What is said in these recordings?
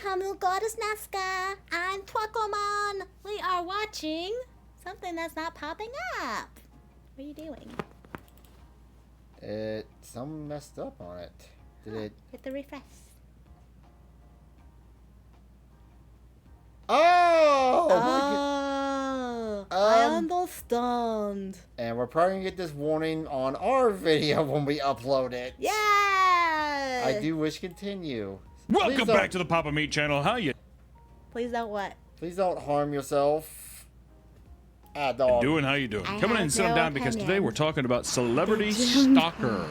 Hamu Goddess Nazca. I'm Twakomon. We are watching something that's not popping up. What are you doing? Something messed up on it. Did it? Hit the refresh. Oh! I understand. And we're probably gonna get this warning on our video when we upload it. Yeah! I do wish continue. Welcome back to the Papa Meat channel. How you Please don't what? Please don't harm yourself. Dog. doing? How you doing? I Come on in have and sit no down because opinion. today we're talking about celebrity stalkers.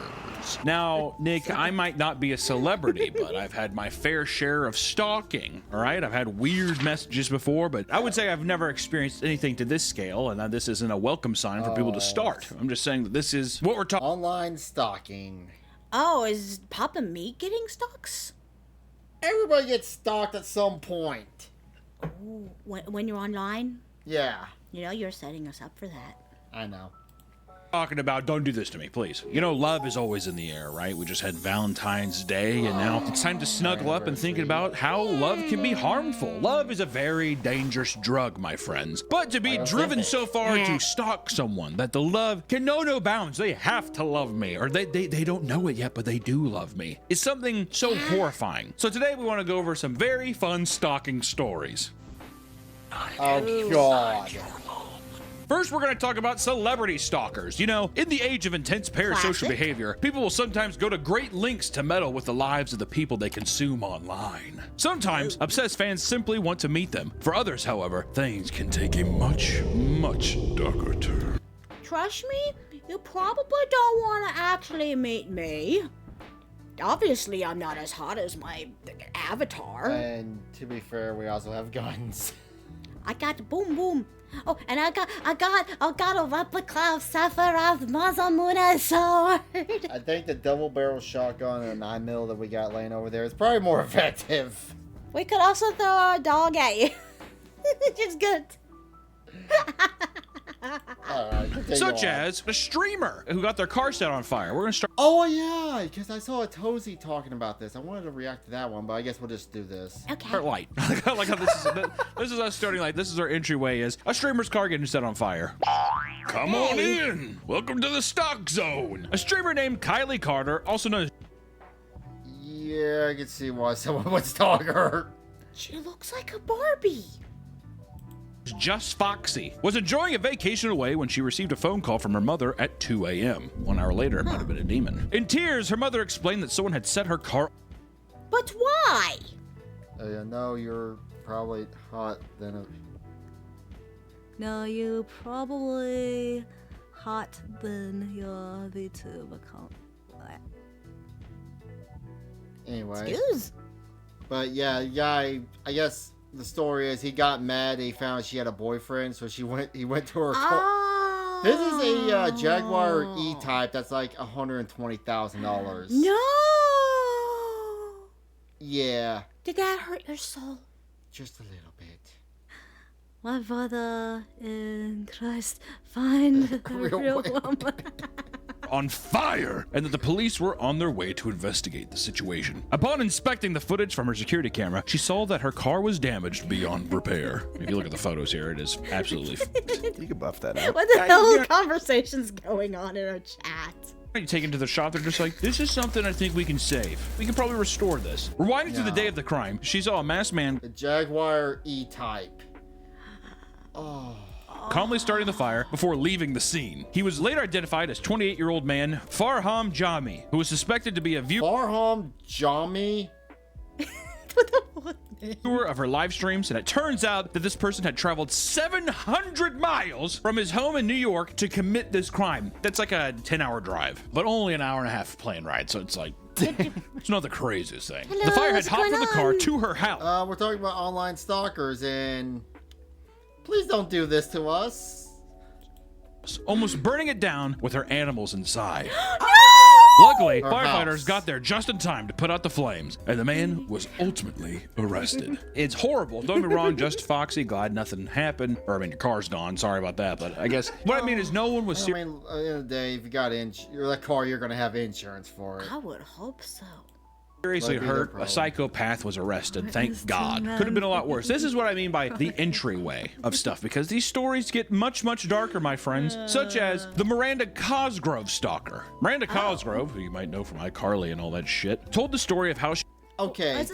Now, Nick, I might not be a celebrity, but I've had my fair share of stalking, all right? I've had weird messages before, but I would say I've never experienced anything to this scale, and this isn't a welcome sign for people to start. I'm just saying that this is what we're talking. Online stalking. Oh, is Papa Meat getting stalks? Everybody gets stalked at some point. Ooh, when you're online? Yeah, You know, you're setting us up for that. I know. Talking about, don't do this to me, please. You know, love is always in the air, right? We just had Valentine's Day, and now it's time to snuggle up and thinking about how love can be harmful. Love is a very dangerous drug, my friends. But to be driven so far to stalk someone that the love can know no bounds, they have to love me, or they don't know it yet, but they do love me, is something so horrifying. So today we want to go over some very fun stalking stories. Oh, God. First, we're going to talk about celebrity stalkers. You know, in the age of intense parasocial Classic. behavior, people will sometimes go to great lengths to meddle with the lives of the people they consume online. Sometimes, obsessed fans simply want to meet them. For others, however, things can take a much, much darker turn. Trust me, you probably don't want to actually meet me. Obviously, I'm not as hot as my avatar. And to be fair, we also have guns. I got the boom boom. Oh, and I got a replica of Sephiroth Masamune's sword. I think the double barrel shotgun and 9mm that we got laying over there is probably more effective. We could also throw our dog at you, which is good. Such as a streamer who got their car set on fire. We're going to start. Oh yeah, because I saw a Tozy talking about this. I wanted to react to that one, but I guess we'll just do this. Okay. Start light. I like how this is us starting light. This is our entryway is a streamer's car getting set on fire. Come on in. Welcome to the stock zone. A streamer named Kylie Carter, also known as Yeah, I can see why someone would stalk her. She looks like a Barbie. Just Foxy, was enjoying a vacation away when she received a phone call from her mother at 2 a.m. 1 hour later, it might have been a demon. In tears, her mother explained that someone had set her car. But why? I know you're probably hot than a... No, you probably hot than your VTuber account. Anyway. Excuse. But yeah, the guy, I guess the story is he got mad. He found she had a boyfriend, so he went to her car. Oh. This is a Jaguar E-Type that's like $120,000. No. Yeah, Did that hurt your soul? just a little bit. My brother in Christ, find the Real real way. woman. On fire, and that the police were on their way to investigate the situation. Upon inspecting the footage from her security camera, she saw that her car was damaged beyond repair. If you look at the photos here, it is absolutely. You can buff that out. What the hell are conversations going on in our chat? You take it to the shop, they're just like, this is something I think we can save. We can probably restore this. Rewinding to the day of the crime, she saw a masked man The Jaguar E-Type. Oh. calmly starting the fire before leaving the scene. He was later identified as 28-year-old man Farham Jami, who was suspected to be a Farham Jami? viewer of her live streams, and it turns out that this person had traveled 700 miles from his home in New York to commit this crime. That's like a 10-hour drive, but only an hour and a half plane ride, so it's like, it's not the craziest thing. Hello, The fire had what's hopped going from the car on? to her house. We're talking about online stalkers, and please don't do this to us. Almost burning it down with her animals inside. No! Luckily, Her firefighters house. got there just in time to put out the flames, and the man was ultimately arrested. It's horrible. Don't get me wrong, just Foxy, glad nothing happened. Or, I mean, your car's gone. Sorry about that, but I guess what I mean is no one was I serious. mean, at the end of the day, if you got that car, you're gonna have insurance for it. I would hope so. seriously Might be their hurt, a problem. psychopath was arrested. Thank It's God. Could have been a lot worse. This is what I mean by the entryway of stuff, because these stories get much, much darker, my friends, such as the Miranda Cosgrove stalker. Miranda Cosgrove, who you might know from iCarly and all that shit, told the story of how she... Okay,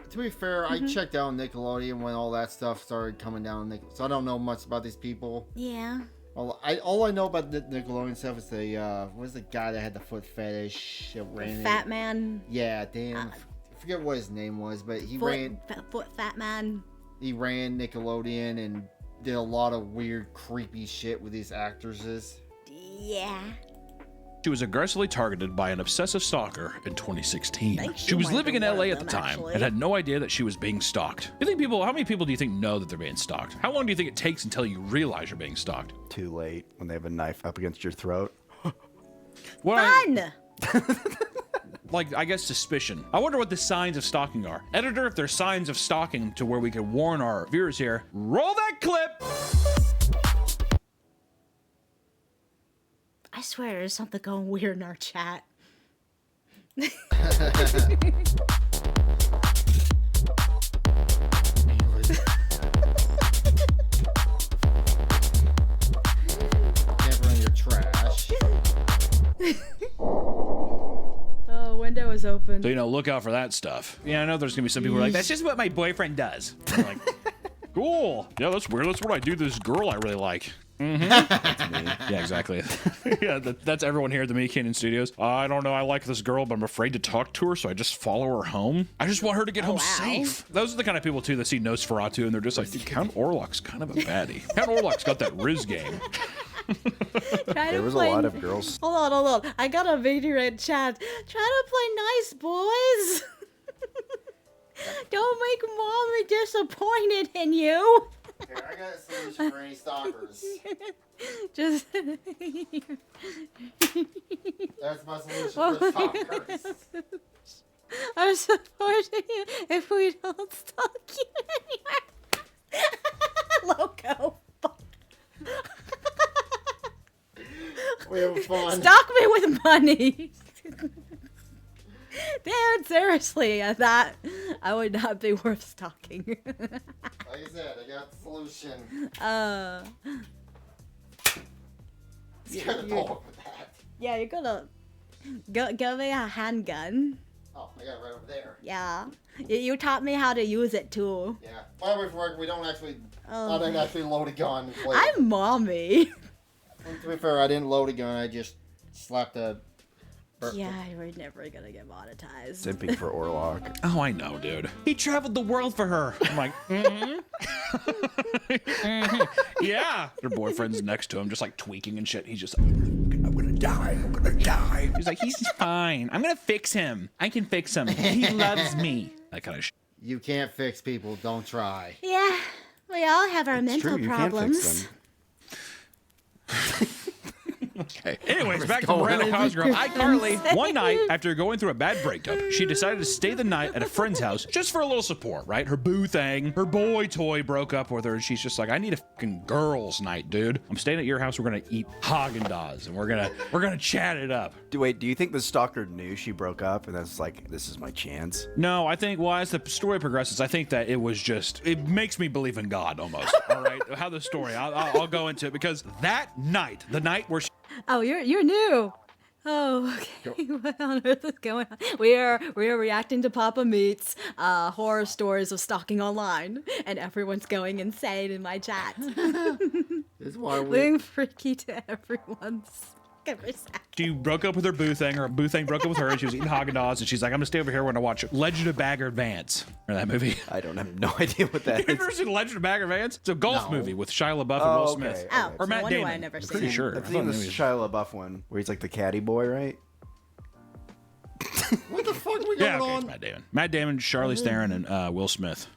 to be fair, I checked out Nickelodeon when all that stuff started coming down, so I don't know much about these people. Yeah. All I know about the Nickelodeon stuff is the what was the guy that had the foot fetish that ran Fat man. Yeah, damn. I forget what his name was, but he Fat man. He ran Nickelodeon and did a lot of weird, creepy shit with these actresses. Yeah. She was aggressively targeted by an obsessive stalker in 2016. Think She was might living in be one LA of at the them, time actually. and had no idea that she was being stalked. How many people do you think know that they're being stalked? How long do you think it takes until you realize you're being stalked? Too late when they have a knife up against your throat. Fun! Like, I guess suspicion. I wonder what the signs of stalking are. Editor, if there's signs of stalking to where we could warn our viewers here, roll that clip! I swear there's something going weird in our chat. Can't run your trash. Oh, window is open. So, look out for that stuff. Yeah, I know there's gonna be some people who are like, that's just what my boyfriend does. I'm like, cool. Yeah, that's weird. That's what I do to this girl I really like. That's me. Yeah, exactly. Yeah, that's everyone here at the Me Canyon Studios. I don't know. I like this girl, but I'm afraid to talk to her, so I just follow her home. I just want her to get home safe. Those are the kind of people, too, that see Nosferatu, and they're just like, dude, Count Orlok's kind of a baddie. Count Orlok's got that Riz game. There was a lot of girls. Hold on. I got a video in chat. Try to play nice, boys. Don't make mommy disappointed in you. Here, I got a solution for any stalkers. Just. That's my solution for stalkers. I'm supporting you if we don't stalk you anymore. Loco. We have fun. Stalk me with money. Dude, seriously, that I would not be worth stalking. Like I said, I got the solution. You gotta follow up with that. Yeah, you're gonna give me a handgun. Oh, I got it right over there. Yeah, you taught me how to use it too. Yeah. By the way, for work, we don't actually. I didn't actually load a gun. And play it. I'm mommy. To be fair, I didn't load a gun. I just slapped a. Yeah, we're never gonna get monetized. Simping for Orlok. Oh, I know, dude. He traveled the world for her. I'm like, yeah. Her boyfriend's next to him, just like tweaking and shit. He's just like, I'm gonna die. He's like, he's fine. I'm gonna fix him. I can fix him. He loves me. That kind of shit. You can't fix people. Don't try. Yeah, we all have our It's mental true, you can't problems. fix them. Okay. Anyways, back to Miranda Cosgrove. iCarly, one night after going through a bad breakup, she decided to stay the night at a friend's house just for a little support, right? Her boo thing, her boy toy broke up with her, and she's just like, I need a fucking girls' night, dude. I'm staying at your house. We're gonna eat Haagen-Dazs, and we're gonna chat it up. Wait, do you think the stalker knew she broke up and that's like, this is my chance? No, I think, well, as the story progresses, I think that it was just, it makes me believe in God almost. All right, how the story? I'll go into it because that night, the night where she. Oh, you're new. Oh, okay. What on earth is going on? We are reacting to Papa Meat's horror stories of stalking online, and everyone's going insane in my chat. This is why we. Being freaky to everyone's every second. She broke up with her boo thing, or her boo thing broke up with her, and she was eating Haagen-Dazs, and she's like, I'm gonna stay over here when I watch Legend of Bagger Vance. Remember that movie? I don't have no idea what that You've never is. seen Legend of Bagger Vance? It's a golf No. movie with Shia LaBeouf and Oh, Will okay, Smith. okay. Oh, Or Matt wonder why Damon. I never I'm seen pretty it. sure. I've I thought seen the maybe it was- Shia LaBeouf one where he's like the caddy boy, right? What the fuck are we going Yeah, okay, on? it's Matt Damon. Matt Damon, Charlize Theron, and Will Smith.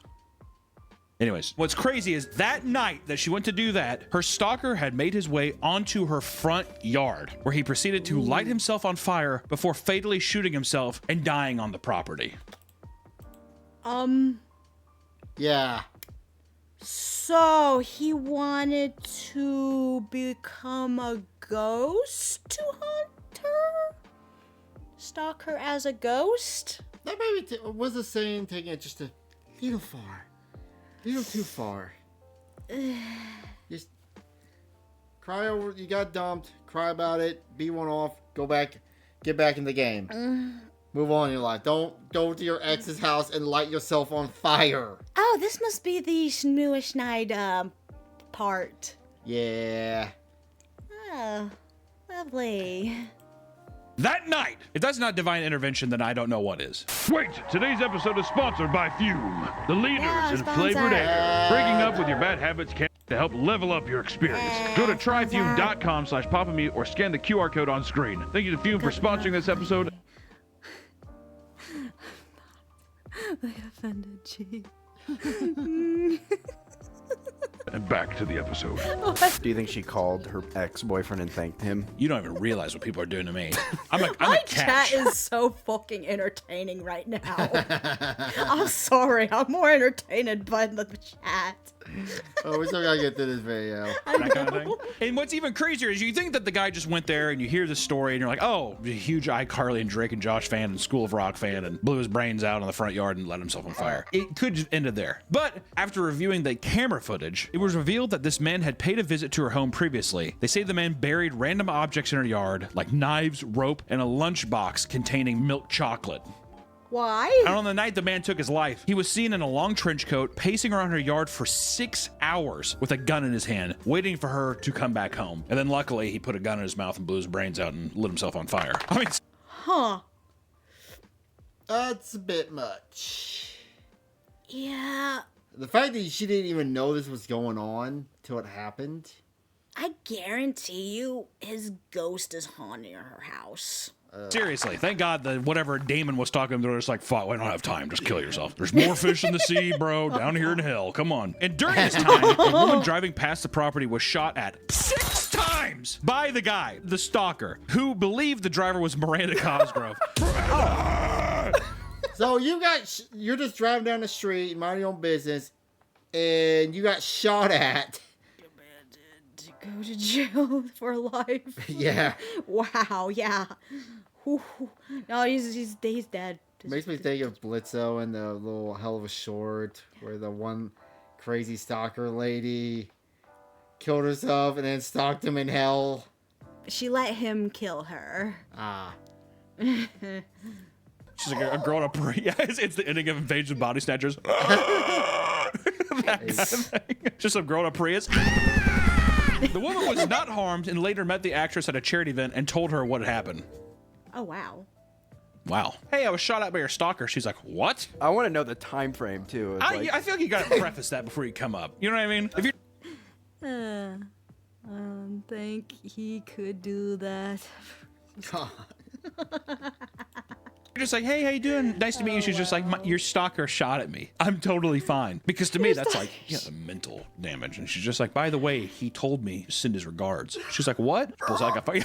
Anyways, what's crazy is that night that she went to do that, her stalker had made his way onto her front yard, where he proceeded to light himself on fire before fatally shooting himself and dying on the property. Yeah. So he wanted to become a ghost to hunt her? Stalk her as a ghost? That maybe was a saying taking it just a little far. A little too far. Just cry over, you got dumped, cry about it, be one off, go back, get back in the game. Move on in your life. Don't go to your ex's house and light yourself on fire. Oh, this must be the Newish Night part. Yeah. Oh, lovely. That night! If that's not divine intervention, then I don't know what is. Wait, today's episode is sponsored by Fume, the leaders Yeah, in sponsor. flavored air. Breaking up with your bad habits can to help level up your experience. Go to tryfume.com/papameat or scan the QR code on screen. Thank you to Fume for sponsoring this episode. They offended G. And back to the episode. Do you think she called her ex-boyfriend and thanked him? You don't even realize what people are doing to me. I'm a My catch. chat is so fucking entertaining right now. I'm sorry, I'm more entertained by the chat. Oh, we still gotta get through this video. That kind of thing. And what's even crazier is you think that the guy just went there and you hear the story and you're like, oh, a huge iCarly and Drake and Josh fan and School of Rock fan and blew his brains out in the front yard and let himself on fire. It could just ended there. But after reviewing the camera footage, it was revealed that this man had paid a visit to her home previously. They say the man buried random objects in her yard, like knives, rope, and a lunchbox containing milk chocolate. Why? And on the night the man took his life, he was seen in a long trench coat, pacing around her yard for 6 hours with a gun in his hand, waiting for her to come back home. And then luckily, he put a gun in his mouth and blew his brains out and lit himself on fire. I mean, Huh. That's a bit much. Yeah, The fact that she didn't even know this was going on till it happened. I guarantee you his ghost is haunting her house. seriously, thank God that whatever Damon was talking to her, it's like, fuck, we don't have time. Just kill yourself. There's more fish in the sea, bro. Down here in hell. Come on. And during this time, a woman driving past the property was shot at 6 times by the guy, the stalker, who believed the driver was Miranda Cosgrove. So you're just driving down the street, minding your own business, and you got shot at. To go to jail for life. Yeah. Wow, yeah. Whew. No, he's dead. Makes me think of Blitzo and the little hell of a short where the one crazy stalker lady killed herself and then stalked him in hell. She let him kill her. Ah. She's like a girl in a Prius. It's the ending of Invasion of Body Snatchers. That kind of thing. Just some girl in a Prius. The woman was not harmed and later met the actress at a charity event and told her what had happened. Oh, wow. Wow. Hey, I was shot at by your stalker. She's like, what? I want to know the time frame too. It's like- I feel like you gotta preface that before you come up. You know what I mean? If you're Think he could do that. God. just like, hey, how you doing? Nice to meet you. She's just like, your stalker shot at me. I'm totally fine. Because to me, that's like, yeah, the mental damage. And she's just like, by the way, he told me to send his regards. She's like, what? Pulls out like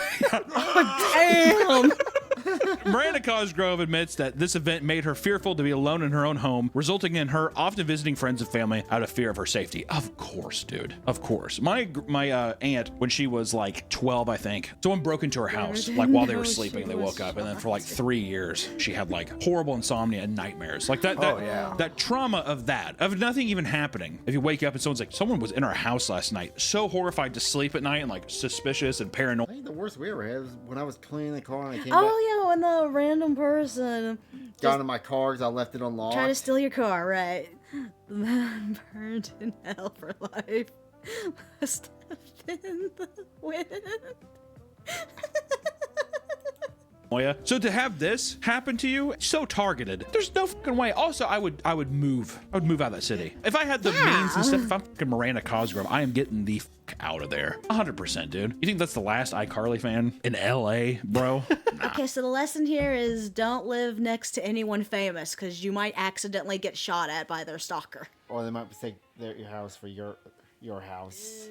Damn! Miranda Cosgrove admits that this event made her fearful to be alone in her own home, resulting in her often visiting friends and family out of fear of her safety. Of course, dude. Of course. My aunt, when she was like 12, I think, someone broke into her house like while they were sleeping. They woke up, and then for like 3 years, she had like horrible insomnia and nightmares. Like that. That trauma of nothing even happening. If you wake up and someone's like, someone was in our house last night, so horrified to sleep at night and like suspicious and paranoid. I think the worst we ever had was when I was cleaning the car and I came back. Oh, yeah, when the random person Got into my car because I left it unlocked. tried to steal your car, right? The man burned in hell for life. Must have been the wind. So to have this happen to you, so targeted, there's no fucking way. Also, I would move. I would move out of that city. If I had the means and stuff, if I'm fucking Miranda Cosgrove, I am getting the fuck out of there. 100%, dude. You think that's the last iCarly fan in LA, bro? Nah. Okay, so the lesson here is don't live next to anyone famous because you might accidentally get shot at by their stalker. Or they might mistake your house for your house.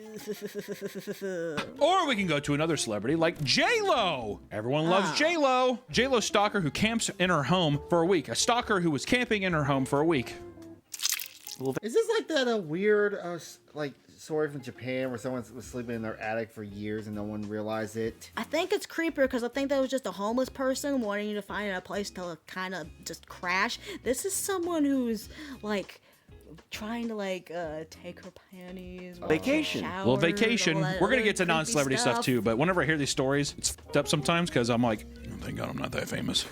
Or we can go to another celebrity like J-Lo. Everyone loves J-Lo. J-Lo stalker who camps in her home for a week. A stalker who was camping in her home for a week. Is this like that weird like story from Japan where someone was sleeping in their attic for years and no one realized it? I think it's creepier because I think that was just a homeless person wanting to find a place to kind of just crash. This is someone who's like trying to like take her panties, Vacation. shower, Well, vacation. all that We're gonna other get to creepy non-celebrity stuff too, but whenever I hear these stories, it's f***ed up sometimes because I'm like, oh, thank God I'm not that famous.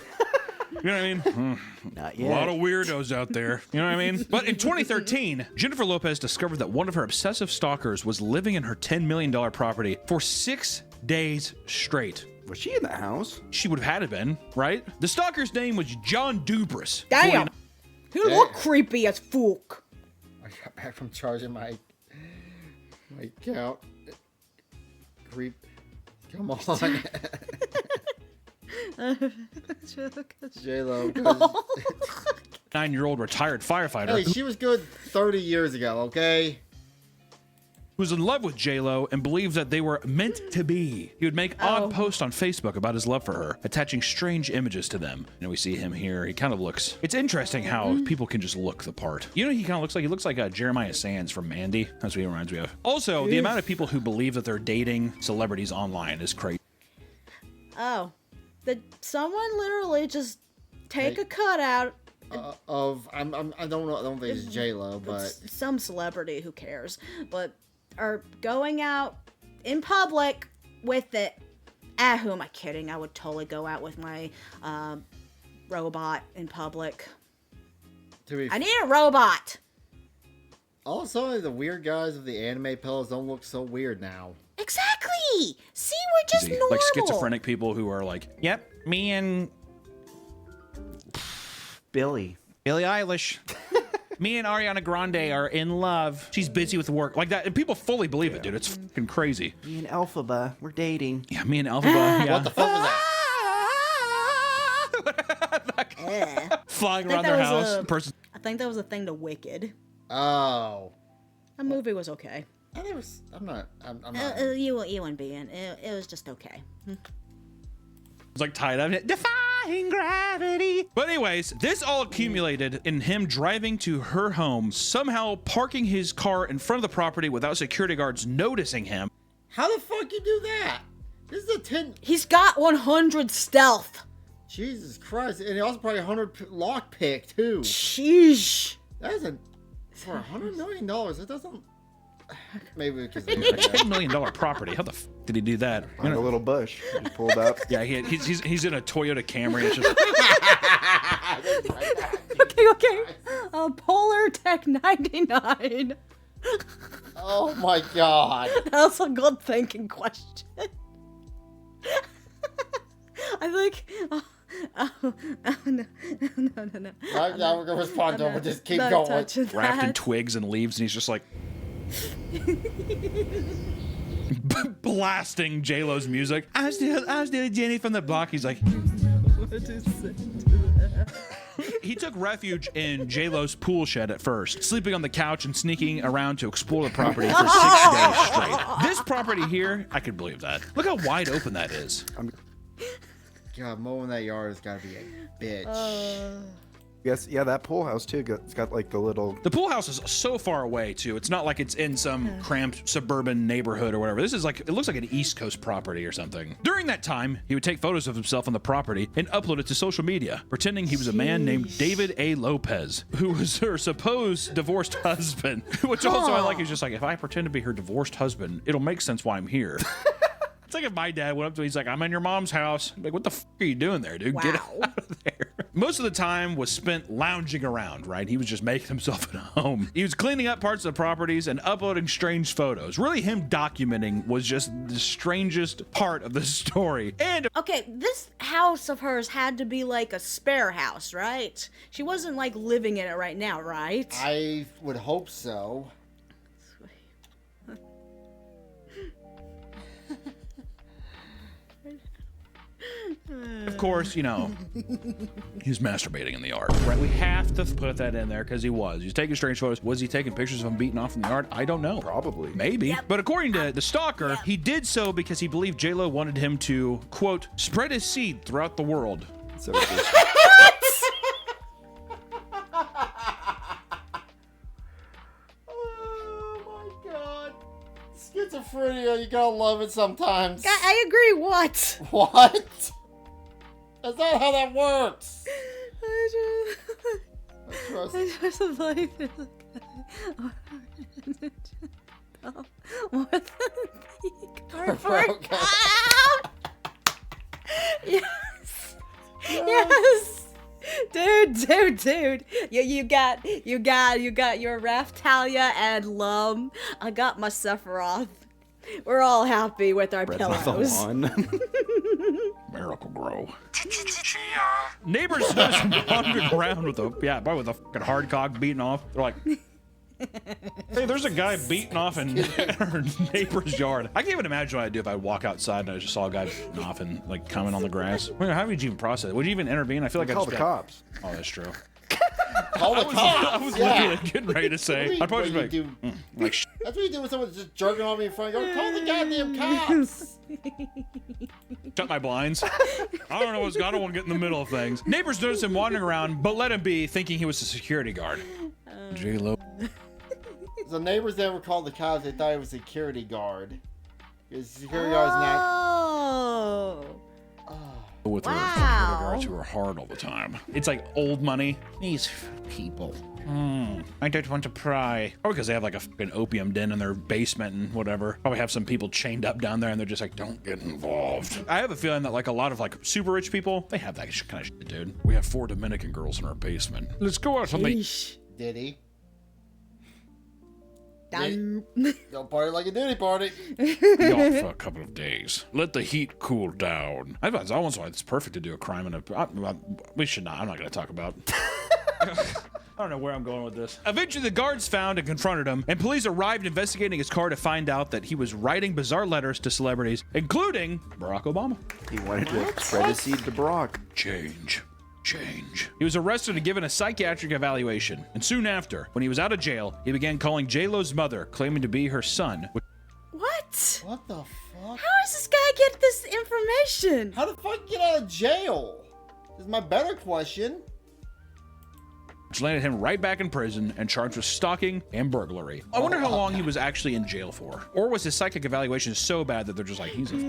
You know what I mean? Not A yet. lot of weirdos out there. You know what I mean? But in 2013, Jennifer Lopez discovered that one of her obsessive stalkers was living in her $10 million property for 6 days straight. Was she in the house? She would have had to been, right? The stalker's name was John Dubras. Damn, he look creepy as fuck. I got back from charging my account. Creep. Come on. J-Lo. 9-year-old retired firefighter Hey, she was good 30 years ago, okay? who was in love with J-Lo and believed that they were meant to be. He would make odd posts on Facebook about his love for her, attaching strange images to them. You know, we see him here. He kind of looks... It's interesting how people can just look the part. You know what he kind of looks like? He looks like Jeremiah Sands from Mandy. That's what he reminds me of. Also, the amount of people who believe that they're dating celebrities online is crazy. Oh, did someone literally just take a cutout? I don't know. I don't think it's J-Lo, but Some celebrity, who cares? But are going out in public with it. Who am I kidding? I would totally go out with my robot in public. I need a robot. Also, the weird guys with the anime pillows don't look so weird now. Exactly. See, we're just normal. Like schizophrenic people who are like, yep, me and Billy. Billie Eilish. Me and Ariana Grande are in love. She's busy with work. Like that. And people fully believe it, dude. It's fucking crazy. Me and Elphaba, we're dating. Yeah, me and Elphaba. Yeah. What the fuck was that? Flying around their house. Person. I think that was a thing to Wicked. Oh. That movie was okay. I'm not. You wouldn't be in. It was just okay. It's like tied up. Defying gravity. But anyways, this all accumulated in him driving to her home, somehow parking his car in front of the property without security guards noticing him. How the fuck you do that? This is a 10. He's got 100 stealth. Jesus Christ. And he also probably 100 lockpick, too. Sheesh. That is for $100 million. It doesn't. Maybe because A $10 million property. How the f did he do that? Like a little bush. He pulled up. Yeah, he's in a Toyota Camry. It's just, Okay. Polar Tech 99. Oh my god. That's a good thinking question. I think. No. Now we're gonna respond to him. Just keep Not going. touching wrapped in that. twigs and leaves, and he's just like blasting J-Lo's music. I'm still Jenny from the block. He's like, he took refuge in J-Lo's pool shed at first, sleeping on the couch and sneaking around to explore the property for 6 days straight. This property here, I could believe that. Look how wide open that is. God, mowing that yard has got to be a bitch. Yes, yeah, that pool house too. It's got like the little. The pool house is so far away too. It's not like it's in some cramped suburban neighborhood or whatever. This is like, it looks like an East Coast property or something. During that time, he would take photos of himself on the property and upload it to social media, pretending he was a man named David A. Lopez, who was her supposed divorced husband. Which also I like, is just like, if I pretend to be her divorced husband, it'll make sense why I'm here. It's like if my dad went up to me, he's like, I'm in your mom's house. I'm like, what the f are you doing there, dude? Get out of there. Most of the time was spent lounging around, right? He was just making himself at home. He was cleaning up parts of the properties and uploading strange photos. Really, him documenting was just the strangest part of the story. And Okay, this house of hers had to be like a spare house, right? She wasn't like living in it right now, right? I would hope so. of course, you know, he was masturbating in the yard, right? We have to put that in there because he was. He was taking strange photos. Was he taking pictures of him beating off in the yard? I don't know. Probably. Maybe. But according to the stalker, he did so because he believed J-Lo wanted him to, quote, spread his seed throughout the world. So it's just- Schizophrenia, you gotta love it sometimes. I agree. What? What? That's not how that works. I Trust. just believe it. More than Okay. Yes. Yes. Dude. You got your Raftalia and Lum. I got my Sephiroth. We're all happy with our Bread of the pillows. one. Miracle Grow. Neighbors just wandering around with probably with a fucking hard cock beating off. They're like, hey, there's a guy beating off in our neighbor's yard. I can't even imagine what I'd do if I walk outside and I just saw a guy beating off and like coming on the grass. How would you even process it? Would you even intervene? I feel like I'd Call just the be like, cops. oh, that's true. Call the cops. I was Yeah. literally getting ready to say. I'd probably just be like, like, That's what you do when someone's just jerking off me in front of you. Call the goddamn cops. shut my blinds. I don't know what's going on. I don't want to get in the middle of things. Neighbors noticed him wandering around, but let him be, thinking he was a security guard. J-Lo. The neighbors never called the cops. They thought it was a security guard. Because security guard's not. Oh. With Wow. her security guards who are hard all the time. It's like old money. These people. I don't want to pry. Or because they have like a fucking opium den in their basement and whatever. Probably have some people chained up down there and they're just like, don't get involved. I have a feeling that like a lot of like super rich people, they have that kind of shit, dude. We have 4 Dominican girls in our basement. Let's go out on the... Yeesh. Did he? Done. Don't party like a ditty party. Be off for a couple of days. Let the heat cool down. I once thought it's perfect to do a crime in a... we should not. I'm not going to talk about... I don't know where I'm going with this. Eventually, the guards found and confronted him, and police arrived investigating his car to find out that he was writing bizarre letters to celebrities, including Barack Obama. He wanted to spread his seed to Barack. Change. He was arrested and given a psychiatric evaluation, and soon after, when he was out of jail, he began calling J-Lo's mother, claiming to be her son. What? What the fuck? How does this guy get this information? How the fuck get out of jail? Is my better question. Which landed him right back in prison and charged with stalking and burglary. I wonder how long he was actually in jail for. Or was his psychic evaluation so bad that they're just like, he's a... Well,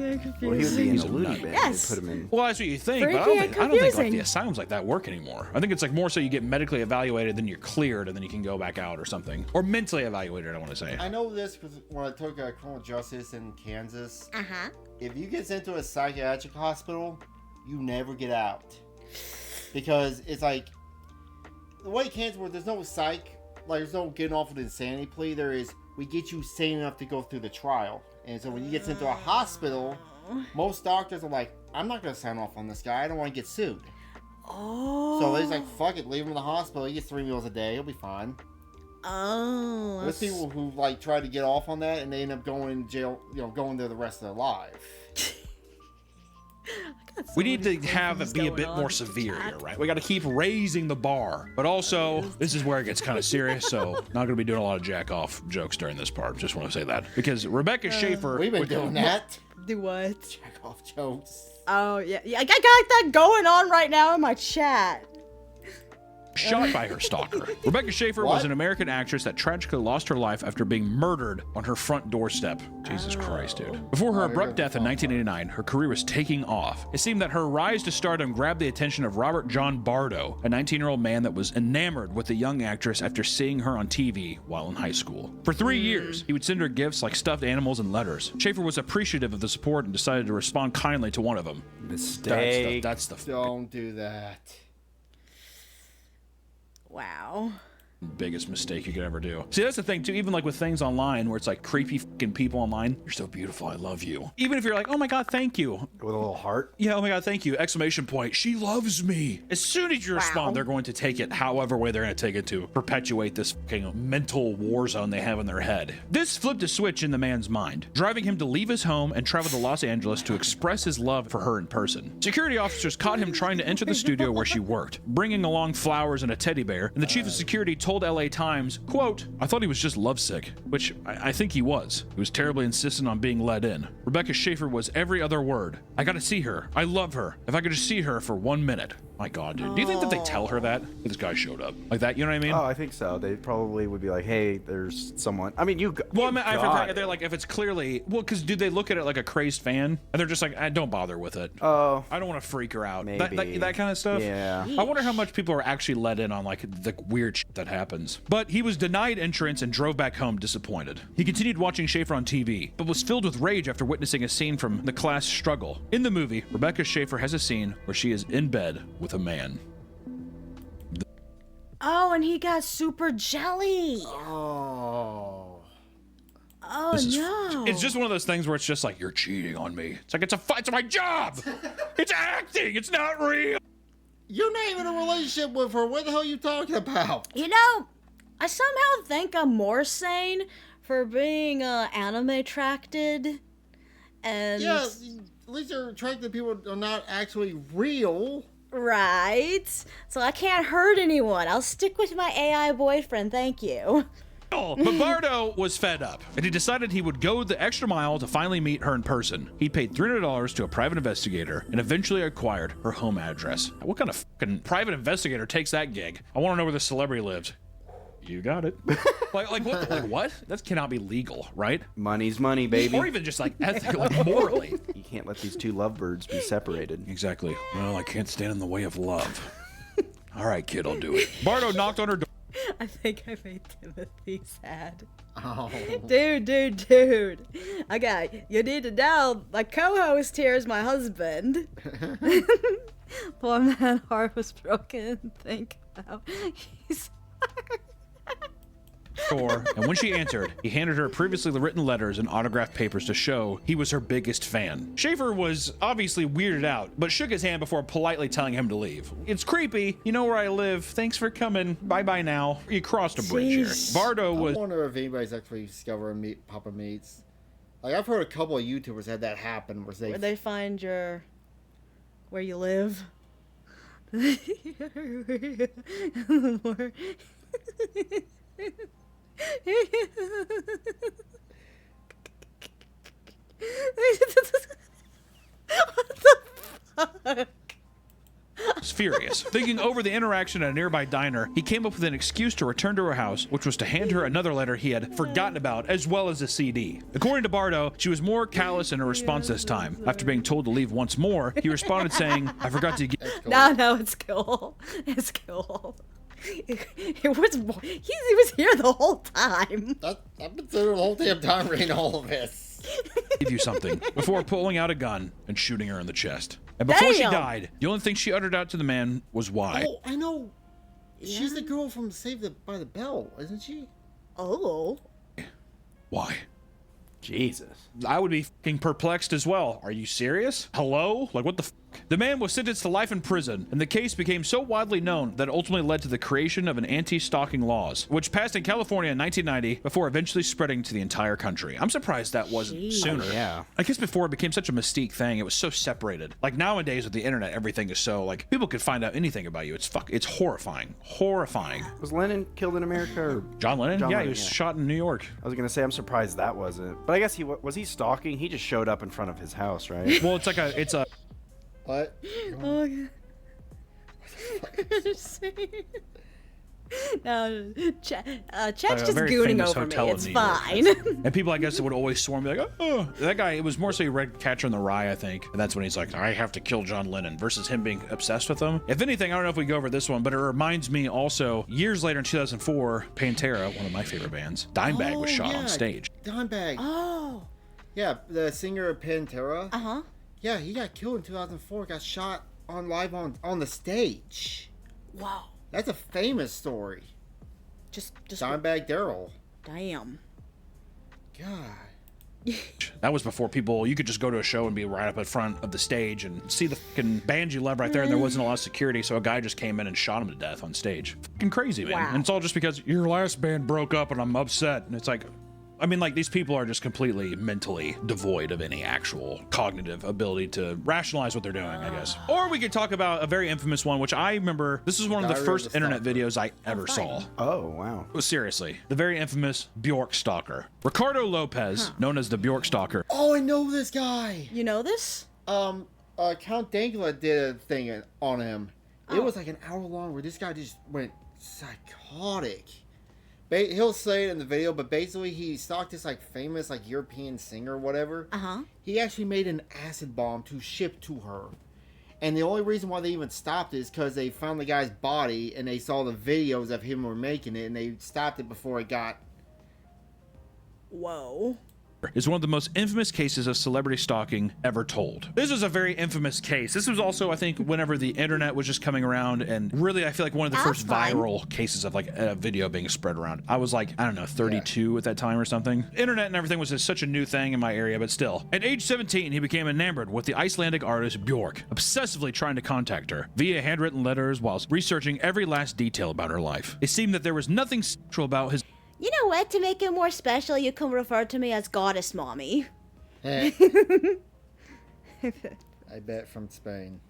he would be in He's a a loony nut. bin. Yes. They put him in. Well, that's what you think, but I Freaky don't and think like confusing. the asylums like that work anymore. I think it's like more so you get medically evaluated, then you're cleared, and then you can go back out or something. Or mentally evaluated, I want to say. I know this because when I took criminal justice in Kansas, Uh-huh. if you get sent to a psychiatric hospital, you never get out. Because it's like, the way Kansas works, there's no psych, like there's no getting off with an insanity plea. There is, we get you sane enough to go through the trial. And so when you get sent to a hospital, most doctors are like, I'm not going to sign off on this guy. I don't want to get sued. Oh. So they're like, fuck it, leave him in the hospital. He gets 3 meals a day. He'll be fine. Oh. There's people who like try to get off on that and they end up going to jail, going there the rest of their lives. We need to have it be a bit more severe here, right? We got to keep raising the bar. But also, this is where it gets kind of serious, so not going to be doing a lot of jack-off jokes during this part. Just want to say that. Because Rebecca Schaefer... We've been doing that. Do what? Check off jokes. Oh, yeah. I got that going on right now in my chat. shot by her stalker. Rebecca Schaefer was What? an American actress that tragically lost her life after being murdered on her front doorstep. Jesus Christ, dude. Before her abrupt death in 1989, her career was taking off. It seemed that her rise to stardom grabbed the attention of Robert John Bardo, a 19-year-old man that was enamored with the young actress after seeing her on TV while in high school. For 3 years, he would send her gifts like stuffed animals and letters. Schaefer was appreciative of the support and decided to respond kindly to one of them. Mistake. That's the Don't do that. Wow. biggest mistake you could ever do. See, that's the thing too, even like with things online where it's like creepy fucking people online. You're so beautiful, I love you. Even if you're like, oh my god, thank you. With a little heart. Yeah, oh my god, thank you. Exclamation point. She loves me. As soon as you respond, they're going to take it however way they're going to take it to perpetuate this fucking mental war zone they have in their head. This flipped a switch in the man's mind, driving him to leave his home and travel to Los Angeles to express his love for her in person. Security officers caught him trying to enter the studio where she worked, bringing along flowers and a teddy bear, and the chief of security told LA Times, quote, "I thought he was just lovesick," which I think he was. He was terribly insistent on being let in. Rebecca Schaefer was every other word. "I gotta see her. I love her. If I could just see her for 1 minute." My God, dude. Do you think that they tell her that? This guy showed up. Like that, you know what I mean? Oh, I think so. They probably would be like, hey, there's someone. I mean, Well, I mean, they're like, if it's clearly, well, because do they look at it like a crazed fan? And they're just like, don't bother with it. Oh. I don't want to freak her out. Maybe. That kind of stuff. Yeah. I wonder how much people are actually let in on like the weird shit that happens. But he was denied entrance and drove back home disappointed. He continued watching Schaefer on TV, but was filled with rage after witnessing a scene from the class struggle. In the movie, Rebecca Schaefer has a scene where she is in bed with a man. Oh, and he got super jelly. Oh. Oh, no. It's just one of those things where it's just like, you're cheating on me. It's like, it's my job. It's acting. It's not real. You're not even in a relationship with her. What the hell are you talking about? You know, I somehow think I'm more sane for being anime attracted. And Yeah, at least they're attracted to people that are not actually real. right. So I can't hurt anyone. I'll stick with my AI boyfriend, thank you. But Bardo was fed up, and he decided he would go the extra mile to finally meet her in person. He paid $300 to a private investigator and eventually acquired her home address. What kind of fucking private investigator takes that gig? I want to know where the celebrity lives. You got it. like what? Like what? That cannot be legal, right? Money's money, baby. Or even just like ethically, like morally. You can't let these two lovebirds be separated. Exactly. Well, I can't stand in the way of love. All right, kid, I'll do it. Bardo knocked on her door. I think I made Timothy sad. Oh. Dude. Okay, you need to know, my co-host here is my husband. Poor man, heart was broken. Think how he's And when she answered, he handed her previously written letters and autographed papers to show he was her biggest fan. Schaefer was obviously weirded out, but shook his hand before politely telling him to leave. "It's creepy. You know where I live. Thanks for coming. Bye-bye now." You crossed a bridge here. Jeez. Bardo I was... wonder if anybody's actually discovering Papa Meats. Like, I've heard a couple of YouTubers had that happen where where they find where you live. What the fuck? was furious. Thinking over the interaction at a nearby diner, he came up with an excuse to return to her house, which was to hand her another letter he had forgotten about, as well as a CD. According to Bardo, she was more callous in her response this time. After being told to leave once more, he responded saying, "I forgot to get..." No, it's cool. It's cool. It was. He was here the whole time. I've been sitting the whole damn time reading all of this. Give you something, before pulling out a gun and shooting her in the chest. And before she Damn. died, the only thing she uttered out to the man was why. Oh, I know. She's the girl from Saved by the Bell, isn't she? Oh. Why? Jesus. I would be fucking perplexed as well. Are you serious? Hello? Like, what the f? The man was sentenced to life in prison, and the case became so widely known that it ultimately led to the creation of an anti-stalking laws, which passed in California in 1990 before eventually spreading to the entire country. I'm surprised that wasn't Jeez. sooner. Yeah. I guess before it became such a mystique thing, it was so separated. Like nowadays with the internet, everything is so, like, people could find out anything about you. It's horrifying. Horrifying. Was Lennon killed in America? Or... John Lennon? John Yeah, Lennon, he was yeah. shot in New York. I was gonna say I'm surprised that wasn't. But I guess was he stalking? He just showed up in front of his house, right? Well, it's a What? Oh, yeah. No, Chet's just very gooning famous over me. hotel in It's New York. fine. And people, I guess, would always swarm, be like, "Oh, that guy." It was more so he read Catcher in the Rye, I think, and that's when he's like, "I have to kill John Lennon," versus him being obsessed with him. If anything, I don't know if we go over this one, but it reminds me also years later in 2004, Pantera, one of my favorite bands, Dimebag was shot on stage. Dimebag. Oh. Yeah, the singer of Pantera. Uh-huh. Yeah, he got killed in 2004. Got shot live on the stage. Wow. That's a famous story. Just Dimebag Daryl. damn. God. That was before people, you could just go to a show and be right up in front of the stage and see the fucking band you love right there, and there wasn't a lot of security, so a guy just came in and shot him to death on stage. Fucking crazy, man. Wow. And it's all just because your last band broke up and I'm upset. And it's like, I mean, like, these people are just completely mentally devoid of any actual cognitive ability to rationalize what they're doing, I guess. Or we could talk about a very infamous one, which I remember, this is one of the Diary of first the internet Stalker. videos I ever saw. Oh, wow. Seriously, the very infamous Bjork Stalker. Ricardo Lopez, known as the Bjork Stalker. Oh, I know this guy. You know this? Count Dankula did a thing on him. It Oh. was like an hour long where this guy just went psychotic. He'll say it in the video, but basically he stalked this like famous like European singer or whatever. Uh-huh. He actually made an acid bomb to ship to her. And the only reason why they even stopped it is because they found the guy's body and they saw the videos of him were making it and they stopped it before it got... Whoa. Is one of the most infamous cases of celebrity stalking ever told. This was a very infamous case. This was also, I think, whenever the internet was just coming around, and really, I feel like one of the That's first fine. viral cases of like a video being spread around. I was like, I don't know, 32 at that time or something. Internet and everything was just such a new thing in my area, but still. At age 17, he became enamored with the Icelandic artist Bjork, obsessively trying to contact her via handwritten letters whilst researching every last detail about her life. It seemed that there was nothing sexual about his You know what? To make it more special, you can refer to me as Goddess Mommy. I bet from Spain.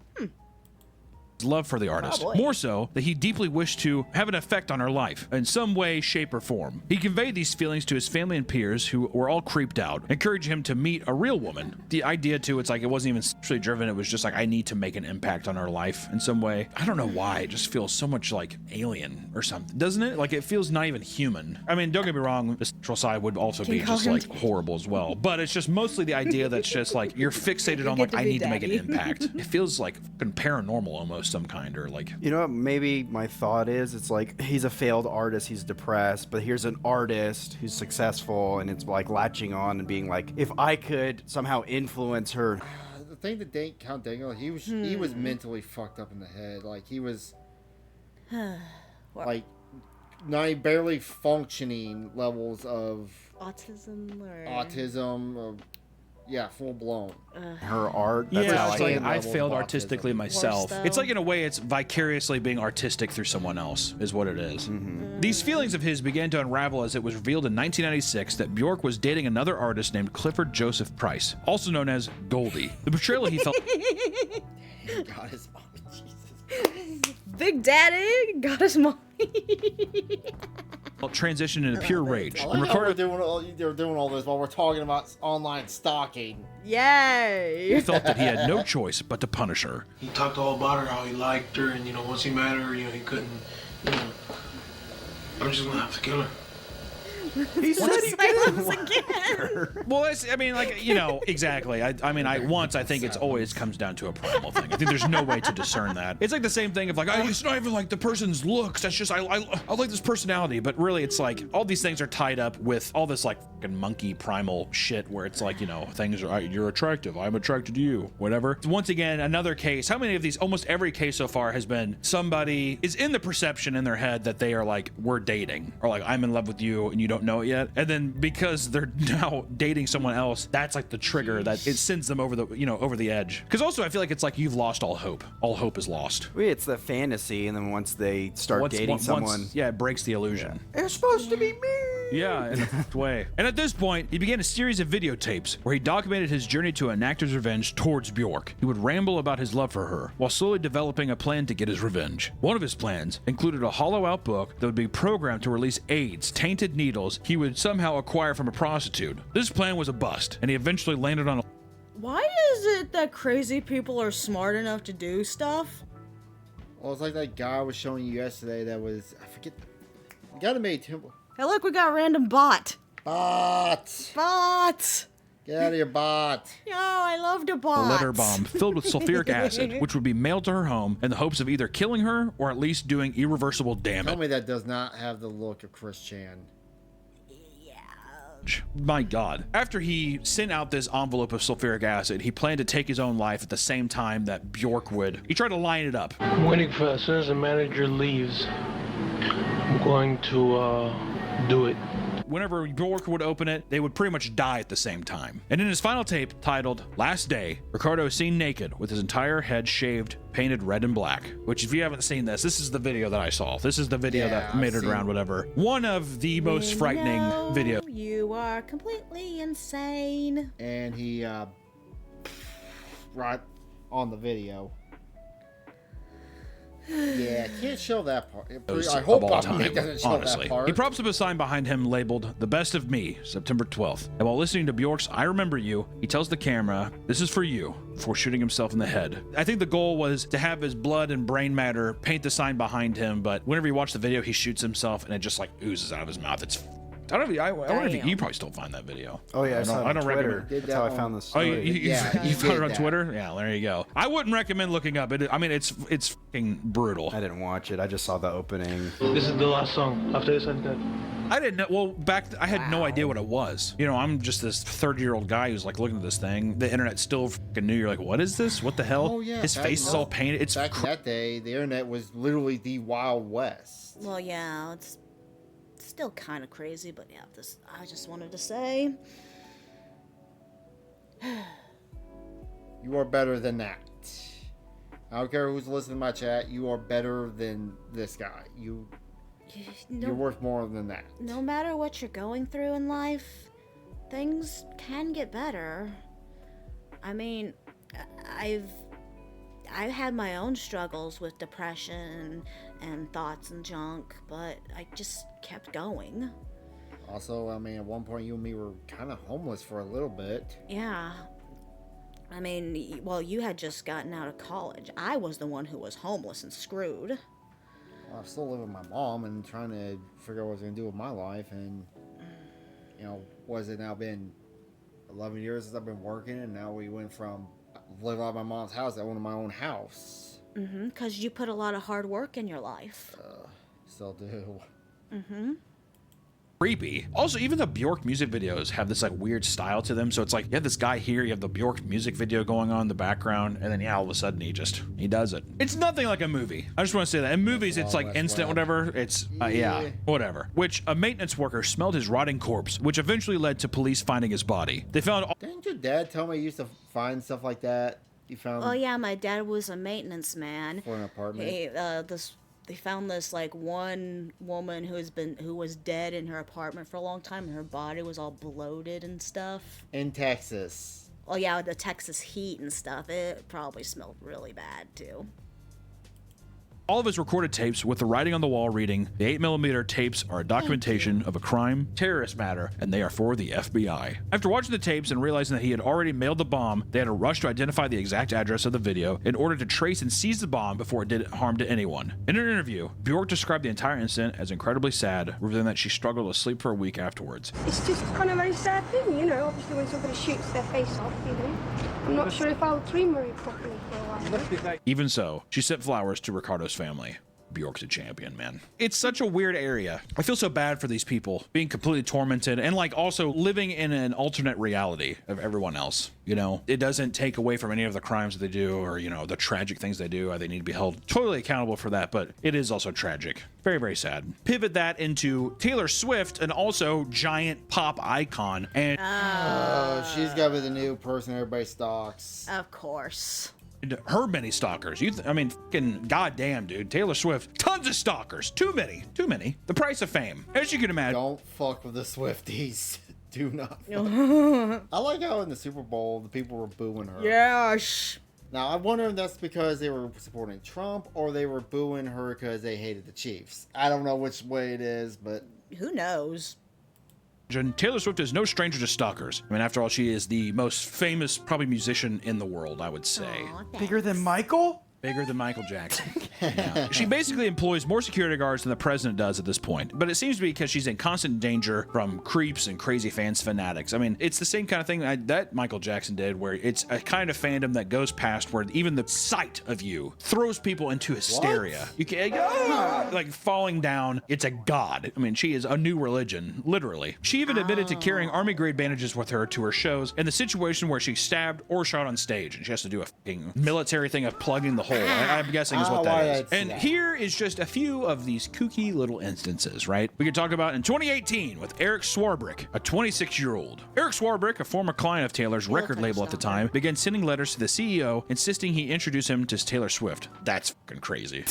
love for the artist. boy. More so that he deeply wished to have an effect on her life in some way, shape, or form. He conveyed these feelings to his family and peers who were all creeped out, encouraging him to meet a real woman. The idea too, it's like it wasn't even sexually driven, it was just like, I need to make an impact on her life in some way. I don't know why, it just feels so much like alien or something, doesn't it? Like it feels not even human. I mean, don't get me wrong, the sexual side would also be call just him like horrible as well, but it's just mostly the idea that's just like, you're fixated on get like, to I be need to make an daddy. impact. It feels like fucking paranormal almost, some kind, or like, You know what? Maybe my thought is it's like he's a failed artist, he's depressed, but here's an artist who's successful and it's like latching on and being like, if I could somehow influence her. The thing that Count Dangle, he was mentally fucked up in the head. Like he was like not barely functioning levels of Autism or autism. Or, yeah, full blown. Her art. That's yeah, how it's I like am. I Level failed of artistically autism. myself. Worse, It's though. like in a way, it's vicariously being artistic through someone else, is what it is. These feelings of his began to unravel as it was revealed in 1996 that Bjork was dating another artist named Clifford Joseph Price, also known as Goldie. The betrayal he felt God, his Jesus. Big Daddy Goddess Mommy. transitioned into pure rage. I And like how Ricardo they're doing all this while we're talking about online stalking. Yay. felt that he had no choice but to punish her. He talked all about her, how he liked her, and once he met her, he couldn't, I'm just gonna have to kill her. He said he Silence again. Well, I mean, like, exactly. I think it's always comes down to a primal thing. I think there's no way to discern that. It's like the same thing of like, it's not even like the person's looks. That's just, I like this personality. But really, it's like all these things are tied up with all this like fucking monkey primal shit where it's like, things are, you're attractive. I'm attracted to you, whatever. Once again, another case. How many of these, almost every case so far has been somebody is in the perception in their head that they are like, we're dating, or like, I'm in love with you and you don't know it yet, and then because they're now dating someone else, that's like the trigger that it sends them over the over the edge. Because also I feel like it's like you've lost all hope is lost. It's the fantasy, and then once they start dating someone, it breaks the illusion. it's supposed to be me. Yeah, in a fucked way. And at this point, he began a series of videotapes where he documented his journey to an actor's revenge towards Bjork. He would ramble about his love for her, while slowly developing a plan to get his revenge. One of his plans included a hollow-out book that would be programmed to release AIDS, tainted needles he would somehow acquire from a prostitute. This plan was a bust, and he eventually landed on a Why is it that crazy people are smart enough to do stuff? Well, it's like that guy I was showing you yesterday that was, I forget, the guy that made Temple. Hey, look, we got a random bot. Bot! Bot! Get out of here, bot! Yo, I love the bots. letter bomb filled with sulfuric acid, which would be mailed to her home in the hopes of either killing her or at least doing irreversible damage. Tell me that does not have the look of Chris Chan. My God. After he sent out this envelope of sulfuric acid, he planned to take his own life at the same time that Bjork would. He tried to line it up. I'm waiting for, as soon as the manager leaves, I'm going to do it. whenever Bjork would open it, they would pretty much die at the same time. And in his final tape, titled Last Day, Ricardo is seen naked with his entire head shaved, painted red and black. Which, if you haven't seen this, this is the video that I saw. This is the video that made it around, whatever. One of the most frightening videos. You are completely insane. And he, right on the video. Yeah, can't show that part. I hope of all Bobby time, doesn't show honestly. that part. He props up a sign behind him labeled "The Best of Me," September 12th. And while listening to Bjork's "I Remember You," he tells the camera, "This is for you," before shooting himself in the head. I think the goal was to have his blood and brain matter paint the sign behind him, but whenever you watch the video, he shoots himself and it just like oozes out of his mouth. It's I don't know. I wonder if you probably still find that video. Oh yeah, I saw it on Twitter. recommend. That's how I found this. Oh, Story. you he found it did on that. Twitter? Yeah, there you go. I wouldn't recommend looking up. I mean, it's fucking brutal. I didn't watch it. I just saw the opening. This is the last song. After this, I'm dead. I didn't know. Well, I had no idea what it was. You know, I'm just this 30-year-old guy who's like looking at this thing. The internet still fucking new. You're like, what is this? What the hell? Oh, yeah, His back face is all painted. It's Back in that day, the internet was literally the Wild West. Well, yeah, it's still kind of crazy, but yeah, I just wanted to say. You are better than that. I don't care who's listening to my chat. You are better than this guy. You're worth more than that. No matter what you're going through in life, things can get better. I mean, I've had my own struggles with depression and thoughts and junk, but I just kept going. Also, I mean, at one point you and me were kind of homeless for a little bit. Yeah. I mean, well, you had just gotten out of college. I was the one who was homeless and screwed. Well, I still live with my mom and trying to figure out what I was going to do with my life. And, you know, was it now been 11 years since I've been working, and now we went from living out of my mom's house to owning my own house. Mm-hmm, because you put a lot of hard work in your life. Still do. Mm-hmm. creepy. Also, even the Bjork music videos have this like weird style to them. So it's like you have this guy here, you have the Bjork music video going on in the background, and then all of a sudden he does it. It's nothing like a movie. I just want to say that in movies it's like instant whatever. It's yeah, whatever. Which a maintenance worker smelled his rotting corpse, which eventually led to police finding his body. They found Didn't your dad tell me you used to find stuff like that? You found Oh yeah, my dad was a maintenance man. for an apartment? They found this like one woman who was dead in her apartment for a long time, and her body was all bloated and stuff. In Texas. Oh yeah, with the Texas heat and stuff, it probably smelled really bad too. all of his recorded tapes with the writing on the wall reading, the 8mm tapes are a documentation of a crime, terrorist matter, and they are for the FBI. After watching the tapes and realizing that he had already mailed the bomb, they had to rush to identify the exact address of the video in order to trace and seize the bomb before it did harm to anyone. In an interview, Bjork described the entire incident as incredibly sad, revealing that she struggled to sleep for a week afterwards. It's just kind of a very sad thing, you know, obviously when somebody shoots their face off, you know. I'm not sure if I'll remember it properly for a while. Even so, she sent flowers to Ricardo's family. Bjork's a champion, man. It's such a weird area. I feel so bad for these people being completely tormented and like also living in an alternate reality of everyone else. You know, it doesn't take away from any of the crimes that they do or, you know, the tragic things they do. They need to be held totally accountable for that, but it is also tragic. Very, very sad. Pivot that into Taylor Swift, an also giant pop icon. And She's got to be the new person everybody stalks. Of course. her many stalkers. I mean, fucking goddamn, dude. Taylor Swift, tons of stalkers. Too many. The price of fame, as you can imagine. Don't fuck with the Swifties. Do not. I like how in the Super Bowl the people were booing her. Yes. Now I wonder if that's because they were supporting Trump or they were booing her because they hated the Chiefs. I don't know which way it is, but Who knows? Taylor Swift is no stranger to stalkers. I mean, after all, she is the most famous, probably musician in the world, I would say. Aw, Bigger than Michael? Bigger than Michael Jackson. Yeah. She basically employs more security guards than the president does at this point, but it seems to be because she's in constant danger from creeps and crazy fanatics. I mean, it's the same kind of thing that Michael Jackson did, where it's a kind of fandom that goes past where even the sight of you throws people into hysteria. What? You can like falling down. It's a god. I mean, she is a new religion, literally. She even admitted to carrying army-grade bandages with her to her shows in the situation where she's stabbed or shot on stage, and she has to do a fucking military thing of plugging the hole hole. I'm guessing is what why that is. I'd see And that. here is just a few of these kooky little instances, right? We could talk about in 2018 with Eric Swarbrick, a 26-year-old. Eric Swarbrick, a former client of Taylor's record label at the time, began sending letters to the CEO insisting he introduce him to Taylor Swift. That's fucking crazy.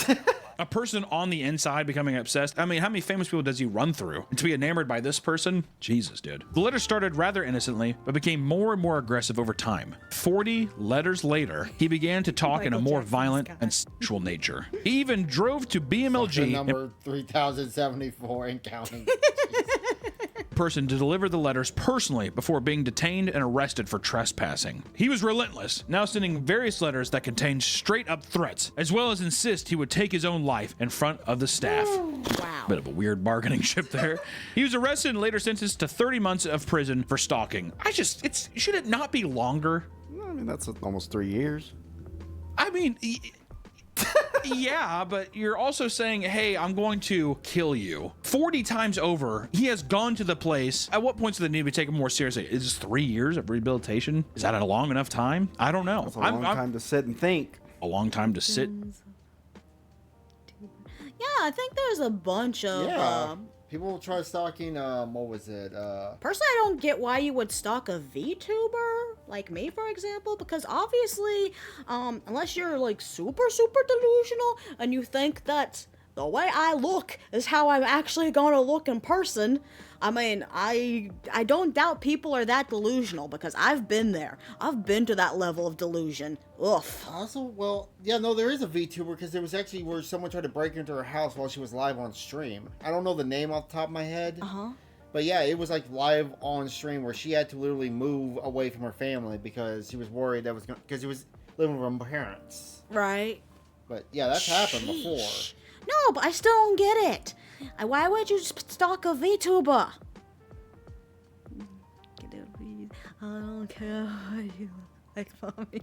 A person on the inside becoming obsessed. I mean, how many famous people does he run through? And to be enamored by this person? Jesus, dude. The letter started rather innocently, but became more and more aggressive over time. 40 letters later, he began to talk in a Michael more Jackson's violent guy. and sexual nature. He even drove to The BMLG number 3074 and counting. person to deliver the letters personally before being detained and arrested for trespassing. He was relentless, now sending various letters that contained straight up threats, as well as insist he would take his own life in front of the staff. Wow. Bit of a weird bargaining chip there. He was arrested and later sentenced to 30 months of prison for stalking. Should it not be longer? I mean, that's almost 3 years. I mean, yeah, but you're also saying, hey, I'm going to kill you. 40 times over, he has gone to the place. At what points do they need to be taken more seriously? Is this 3 years of rehabilitation? Is that a long enough time? I don't know. It's a long time to sit and think. A long time to sit. Yeah, I think there's a bunch of. Yeah. People try stalking, what was it? Personally, I don't get why you would stalk a VTuber like me, for example, because obviously, unless you're like super delusional and you think that the way I look is how I'm actually gonna look in person. I mean, I don't doubt people are that delusional because I've been there. I've been to that level of delusion. Ugh. Also, well, yeah, no, there is a VTuber because there was actually where someone tried to break into her house while she was live on stream. I don't know the name off the top of my head. But yeah, it was like live on stream where she had to literally move away from her family because she was worried that was because she was living with her parents. Right. But yeah, that's happened before. Sheesh. No, but I still don't get it. Why would you stalk a VTuber? I don't care what you like for me.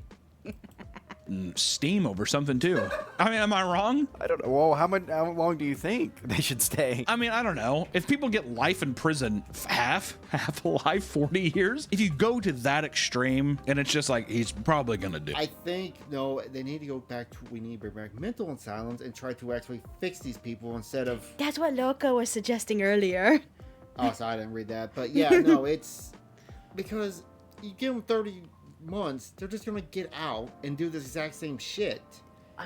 Steam over something too. I mean, am I wrong? I don't know. Well, how long do you think they should stay? I mean, I don't know. If people get life in prison, half a life, 40 years, if you go to that extreme, and it's just like, he's probably gonna do. I think, no, they need to go back to, we need to bring back mental asylums and try to actually fix these people instead of, That's what Loco was suggesting earlier. oh, sorry, I didn't read that. But yeah, no, it's, because you give them 30 months, they're just gonna get out and do this exact same shit.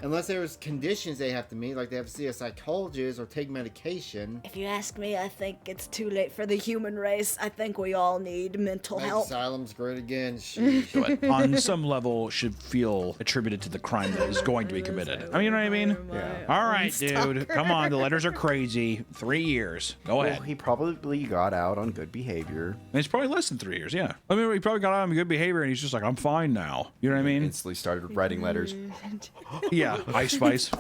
Unless there's conditions they have to meet, like they have to see a psychologist or take medication. If you ask me, I think it's too late for the human race. I think we all need mental Make help. asylums great again. Sheesh. But on some level should feel attributed to the crime that is going to be committed. I mean, you know what I mean? Yeah. All right, dude. Come on. The letters are crazy. 3 years. Go Well, ahead. he probably got out on good behavior. And it's probably less than 3 years, yeah. I mean, he probably got out on good behavior and he's just like, I'm fine now. You know what I mean? Instantly started writing letters. Yeah, Ice Spice.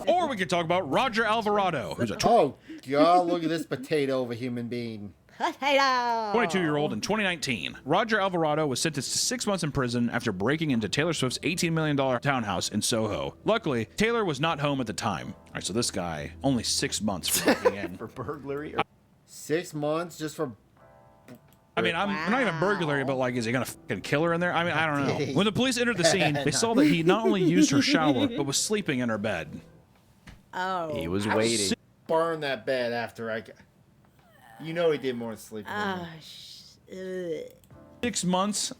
Or we could talk about Roger Alvarado, who's a Oh, God, look at this potato of a human being. Potato! 22-year-old in 2019. Roger Alvarado was sentenced to 6 months in prison after breaking into Taylor Swift's $18 million townhouse in Soho. Luckily, Taylor was not home at the time. All right, so this guy, only 6 months for breaking in. For burglary? 6 months just for. I mean, I'm not even burglary, but like, is he gonna fucking kill her in there? I mean, I don't know. When the police entered the scene, they saw that he not only used her shower, but was sleeping in her bed. Oh. He was waiting. Burn that bed after I. You know he did more than sleep. Ugh. 6 months.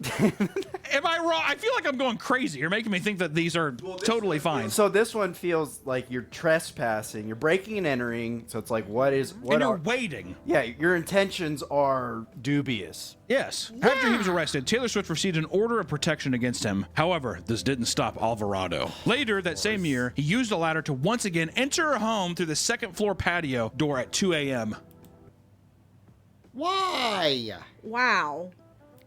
Am I wrong? I feel like I'm going crazy. You're making me think that these are totally fine. So this one feels like you're trespassing. You're breaking and entering. So it's like, what And you're are... waiting. Yeah, your intentions are dubious. Yes. After he was arrested, Taylor Swift received an order of protection against him. However, this didn't stop Alvarado. Later that same year, he used a ladder to once again enter her home through the second floor patio door at 2 a.m. Why? Wow.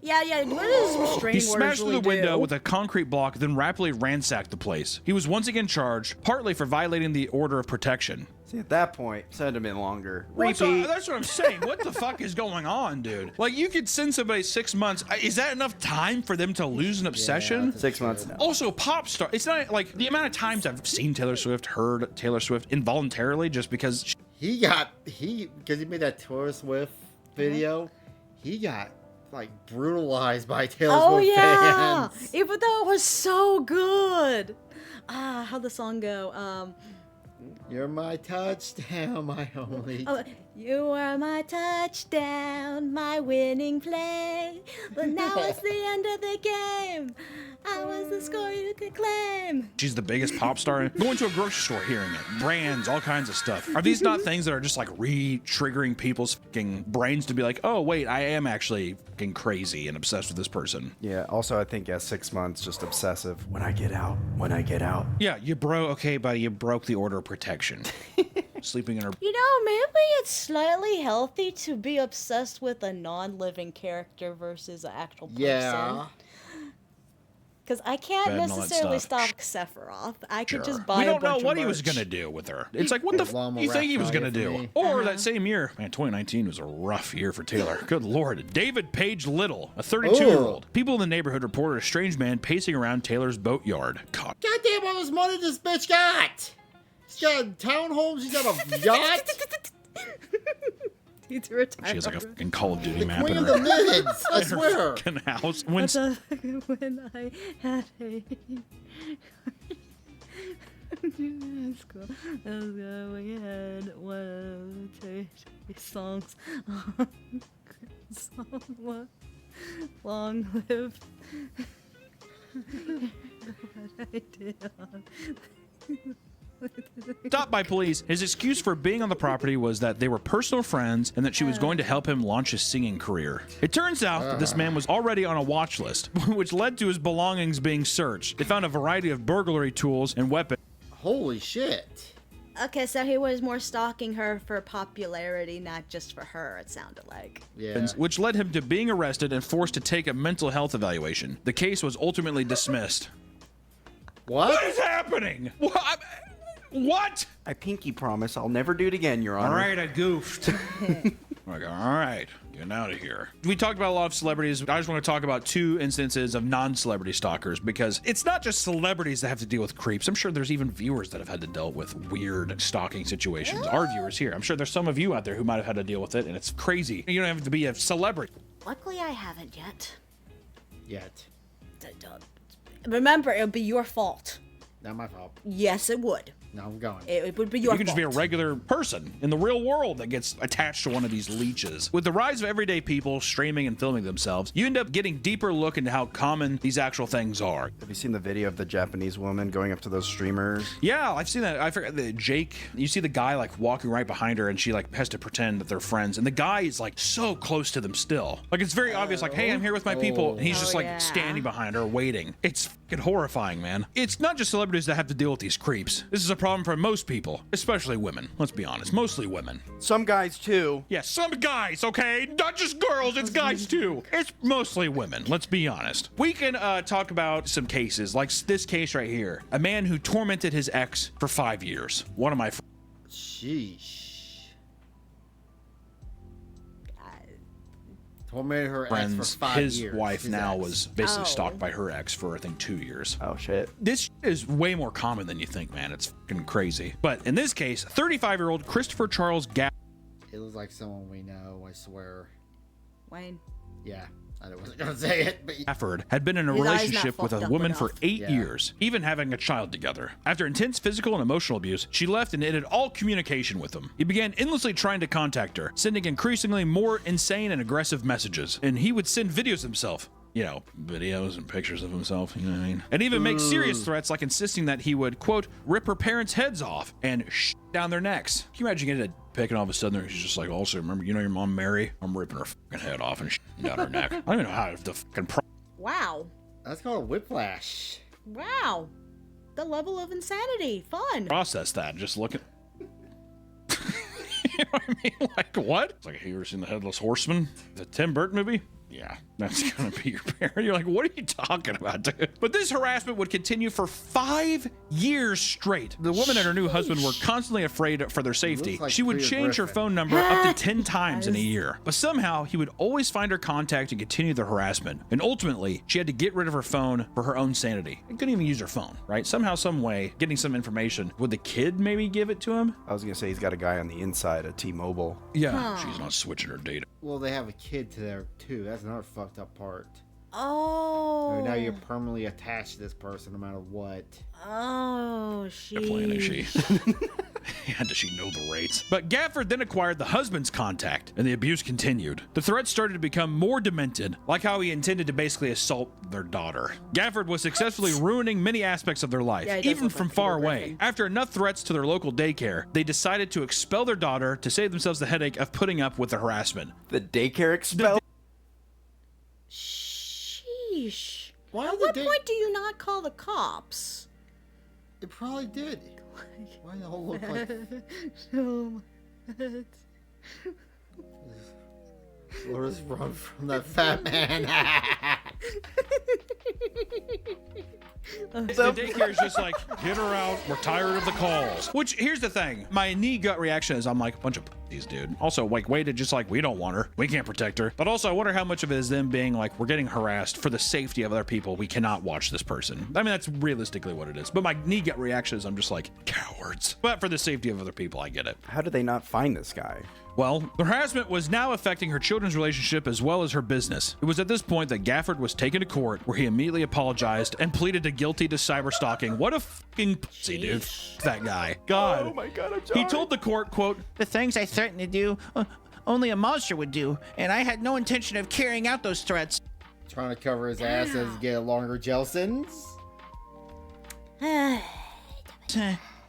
Yeah, what does restraining He orders smashed through really the window do? with a concrete block, then rapidly ransacked the place. He was once again charged, partly for violating the order of protection. See, at that point, send him in longer. That's Repeat. what I'm saying. What the fuck is going on, dude? Like, you could send somebody 6 months. Is that enough time for them to lose an obsession? 6 months now. Also, pop star. It's not like the amount of times I've seen Taylor Swift, heard Taylor Swift involuntarily just because. Because he made that Taylor Swift video, he got like brutalized by Taylor Oh Swift yeah, fans. even though it was so good. how'd the song go? You're my touchdown, my only. Oh, you are my touchdown, my winning play. But now it's the end of the game. I was the score you could claim. She's the biggest pop star. Going to a grocery store, hearing it, brands, all kinds of stuff. Are these not things that are just like re-triggering people's fucking brains to be like, oh wait, I am actually fucking crazy and obsessed with this person? Yeah. Also, I think 6 months just obsessive. When I get out. When I get out. Yeah, okay, buddy, you broke the order of protection. Sleeping in her. You know, maybe it's slightly healthy to be obsessed with a non-living character versus an actual person. Yeah. Because I can't Bed and all that necessarily stuff. stalk Sephiroth. I could Sure. just buy We a don't know bunch what of he was merch. gonna do with her. It's like, what the Llama f you think he was rap gonna value do? for me. Or that same year, man, 2019 was a rough year for Taylor. Good lord. David Page Little, a 32-year-old. People in the neighborhood reported a strange man pacing around Taylor's boatyard. God. Goddamn all this money this bitch got! She's got townhomes, she's got a yacht. He's retired. She has like a fucking Call of Duty map Queen in of the her mids, I swear. fucking house. When When I had a school, we had one of the songs. Song, long live. What I did on. stopped by police, his excuse for being on the property was that they were personal friends and that she was going to help him launch his singing career. It turns out that this man was already on a watch list, which led to his belongings being searched. They found a variety of burglary tools and weapons. Holy shit. Okay, so he was more stalking her for popularity, not just for her, it sounded like. Yeah. Which led him to being arrested and forced to take a mental health evaluation. The case was ultimately dismissed. What is happening? What? I pinky promise I'll never do it again, Your Honor. All right, I goofed. Like, all right, getting out of here. We talked about a lot of celebrities. I just want to talk about 2 instances of non-celebrity stalkers because it's not just celebrities that have to deal with creeps. I'm sure there's even viewers that have had to deal with weird stalking situations. Our viewers here. I'm sure there's some of you out there who might have had to deal with it, and it's crazy. You don't have to be a celebrity. Luckily, I haven't yet. Yet. Remember, it would be your fault. Not my fault. Yes, it would. No, I'm going. It would be your fault. You can just be a regular person in the real world that gets attached to one of these leeches. With the rise of everyday people streaming and filming themselves, you end up getting deeper look into how common these actual things are. Have you seen the video of the Japanese woman going up to those streamers? Yeah, I've seen that. I forgot that Jake. You see the guy like walking right behind her, and she like has to pretend that they're friends, and the guy is like so close to them still. Like it's very obvious. Like, hey, I'm here with my people, and he's just like yeah. standing behind her, waiting. It's fucking horrifying, man. It's not just celebrities that have to deal with these creeps. This is a problem for most people, especially women. Let's be honest, mostly women. Some guys, too. Yeah, some guys, okay? Not just girls, it's guys too. It's mostly women, let's be honest. We can talk about some cases, like this case right here. A man who tormented his ex for 5 years. One of my Sheesh. Tormented her ex friends, for 5 his years. wife His now ex. was basically Oh. stalked by her ex for, I think, 2 years. Oh, shit. This is way more common than you think, man. It's fucking crazy. But in this case, 35-year-old Christopher Charles It looks like someone we know, I swear. Wayne. Yeah, I wasn't gonna say it, but Gafford had been in a His eyes not relationship with fucked a up woman enough. for 8 Yeah. years, even having a child together. After intense physical and emotional abuse, she left and ended all communication with him. He began endlessly trying to contact her, sending increasingly more insane and aggressive messages. And he would send videos of himself. You know, videos and pictures of himself, you know what I mean? And even make serious threats like insisting that he would, quote, rip her parents' heads off and down their necks. Can you imagine getting a pic and all of a sudden she's just like, also, remember, you know your mom Mary? I'm ripping her fucking head off and down her neck. I don't even know how to fucking Wow. that's called whiplash. Wow. The level of insanity. Fun. process that. Just look at. You know what I mean? Like, what? It's like, have you ever seen The Headless Horseman? The Tim Burton movie? Yeah, that's gonna be your parent. You're like, what are you talking about, dude? But this harassment would continue for 5 years straight. The woman and her new husband were constantly afraid for their safety. Looks like She would Clea change her Griffin. phone number up to 10 times in a year. But somehow, he would always find her contact and continue the harassment. And ultimately, she had to get rid of her phone for her own sanity. She couldn't even use her phone, right? Somehow, some way, getting some information. Would the kid maybe give it to him? I was going to say he's got a guy on the inside of T-Mobile. Yeah. She's not switching her data. Well, they have a kid to there too. That's another fucked up part. Oh. So now you're permanently attached to this person no matter what. Oh, Definitely, she. Yeah, does she know the rates? But Gafford then acquired the husband's contact, and the abuse continued. The threats started to become more demented, like how he intended to basically assault their daughter. Gafford was successfully ruining many aspects of their life, Yeah, he does even look from like far Peter away. Griffin. After enough threats to their local daycare, they decided to expel their daughter to save themselves the headache of putting up with the harassment. The daycare expelled. Sheesh. Why At did what they- point do you not call the cops? It probably did. Why do they all look like... Oh, Let us run from that fat man. The daycare is just like, get her out. We're tired of the calls. Which, here's the thing. My knee gut reaction is I'm like, a bunch of these dude. Also, like, waited just like, we don't want her. We can't protect her. But also, I wonder how much of it is them being like, we're getting harassed for the safety of other people. We cannot watch this person. I mean, that's realistically what it is. But my knee gut reaction is I'm just like, cowards. But for the safety of other people, I get it. How did they not find this guy? Well, the harassment was now affecting her children's relationship as well as her business. It was at this point that Gafford was taken to court, where he immediately apologized and pleaded guilty to cyber stalking. What a fucking pussy, dude. That guy. God. Oh my God, I'm sorry. He told the court, quote, The things I threatened to do, only a monster would do, and I had no intention of carrying out those threats. Trying to cover his ass as he get a longer jail sentence.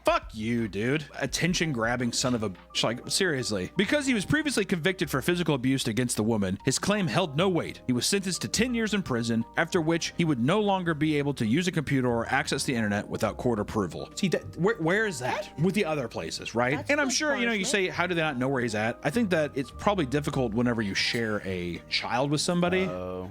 fuck you, dude. Attention grabbing son of a bitch. Like, seriously. Because he was previously convicted for physical abuse against the woman, his claim held no weight. He was sentenced to 10 years in prison, after which he would no longer be able to use a computer or access the internet without court approval. See, where is that? With the other places, right? That's And I'm good sure, you know, you punishment. say, how do they not know where he's at? I think that it's probably difficult whenever you share a child with somebody.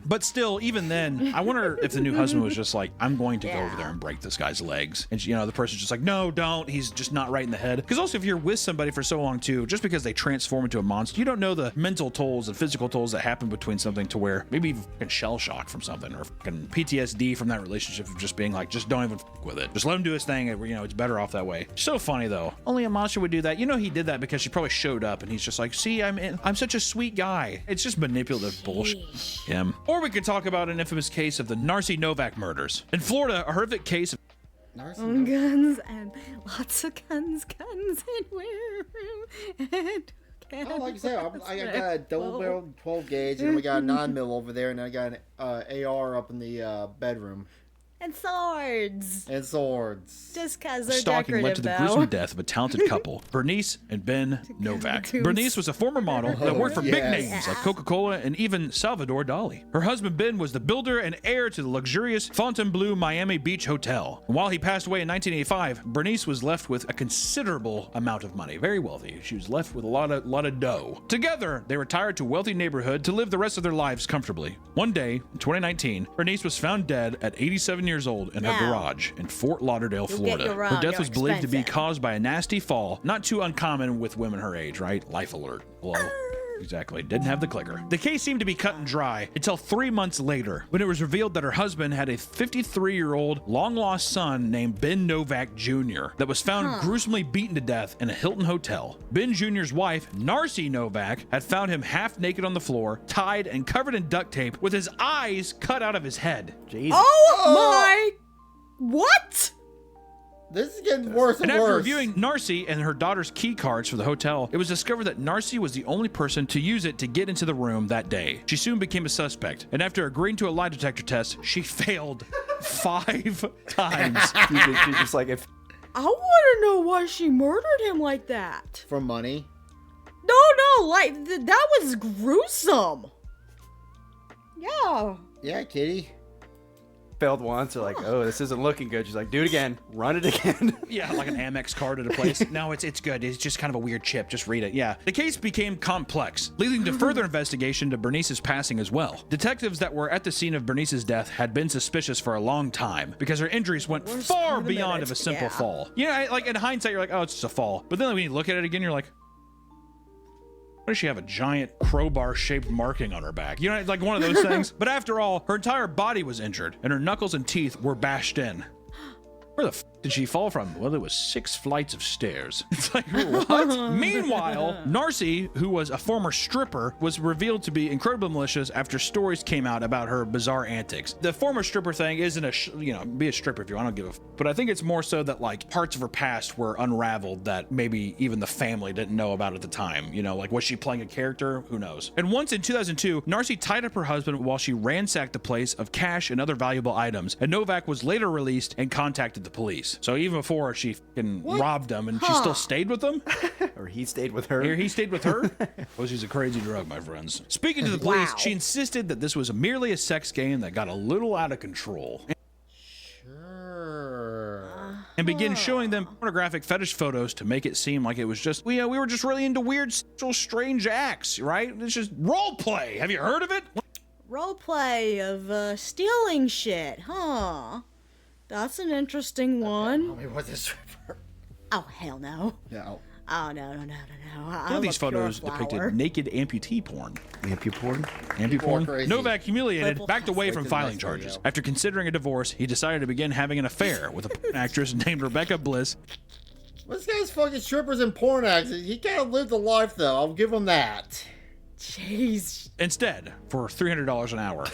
But still, even then, I wonder if the new husband was just like, I'm going to go over there and break this guy's legs. And, you know, the person's just like, no, don't. He's just not right in the head. Because also, if you're with somebody for so long, too, just because they transform into a monster, you don't know the mental tolls and physical tolls that happen between something to where maybe even fucking shell shock from something or fucking PTSD from that relationship of just being like, just don't even fuck with it. Just let him do his thing. And, you know, it's better off that way. So funny, though. Only a monster would do that. You know, he did that because she probably showed up and he's just like, see, I'm such a sweet guy. It's just manipulative bullshit. Him. Or we could talk about an infamous case of the Narcy Novak murders. In Florida, a horrific case of Guns and lots of guns and where and Oh, like I said, I got a double barrel 12 gauge, and we got a 9mm over there, and I got an AR up in the bedroom. and swords. And swords. Just cause they're stalking led to decorative, the though. gruesome death of a talented couple, Bernice and Ben Novak. Bernice was a former model that worked for big yes. names like Coca-Cola and even Salvador Dali. Her husband Ben was the builder and heir to the luxurious Fontainebleau Miami Beach Hotel. And while he passed away in 1985, Bernice was left with a considerable amount of money, very wealthy. She was left with a lot of dough. Together, they retired to a wealthy neighborhood to live the rest of their lives comfortably. One day, in 2019, Bernice was found dead at 87 years old in her Now, garage in Fort Lauderdale, you'll Florida. get your Her run, death you're was believed to be expensive. caused by a nasty fall, not too uncommon with women her age, right? Life alert. Hello. Exactly. Didn't have the clicker. The case seemed to be cut and dry until 3 months later, when it was revealed that her husband had a 53-year-old long-lost son named Ben Novak Jr. that was found gruesomely beaten to death in a Hilton hotel. Ben Jr.'s wife, Narcy Novak, had found him half naked on the floor, tied and covered in duct tape, with his eyes cut out of his head. Jesus. Oh my! What? This is getting worse and And after worse. reviewing Narcy and her daughter's key cards for the hotel, it was discovered that Narcy was the only person to use it to get into the room that day. She soon became a suspect, and after agreeing to a lie detector test, she failed 5 times. She's just like, if I want to know why she murdered him like that. For money. No, like that was gruesome. Yeah. Yeah, kitty. failed once, they're like, oh, this isn't looking good. She's like, do it again. Run it again. Yeah, like an Amex card at a place. No, it's good. It's just kind of a weird chip. Just read it. Yeah. The case became complex, leading to further investigation to Bernice's passing as well. Detectives that were at the scene of Bernice's death had been suspicious for a long time because her injuries went far in a beyond minute. of a simple Yeah. fall. You know, like in hindsight, you're like, oh, it's just a fall. But then when you look at it again, you're like, why does she have a giant crowbar-shaped marking on her back? You know, like one of those things. But after all, her entire body was injured, and her knuckles and teeth were bashed in. Where the f did she fall from? Well, it was 6 flights of stairs. It's like, what? Meanwhile, Narcy, who was a former stripper, was revealed to be incredibly malicious after stories came out about her bizarre antics. The former stripper thing isn't be a stripper if you want, I don't give a but I think it's more so that like parts of her past were unraveled that maybe even the family didn't know about at the time. Like was she playing a character? Who knows? And once in 2002, Narcy tied up her husband while she ransacked the place of cash and other valuable items, and Novak was later released and contacted the police. So even before she robbed him, and she still stayed with them? Or he stayed with her. Or he stayed with her? Well, she's a crazy drug, my friends. Speaking to the police, she insisted that this was merely a sex game that got a little out of control. And began showing them pornographic fetish photos to make it seem like it was just, we were just really into weird, sexual, strange acts, right? It's just role play. Have you heard of it? Role play of stealing shit, huh? That's an interesting one. Tell me what this stripper. Oh, hell no. No. Oh, no. One of these photos depicted naked amputee porn. People are crazy. Novak, humiliated, Purple backed away Like from the filing next charges. video. After considering a divorce, he decided to begin having an affair with a porn actress named Rebecca Bliss. This guy's fucking strippers and porn actors. He kind of lived a life, though. I'll give him that. Jeez. Instead, for $300 an hour.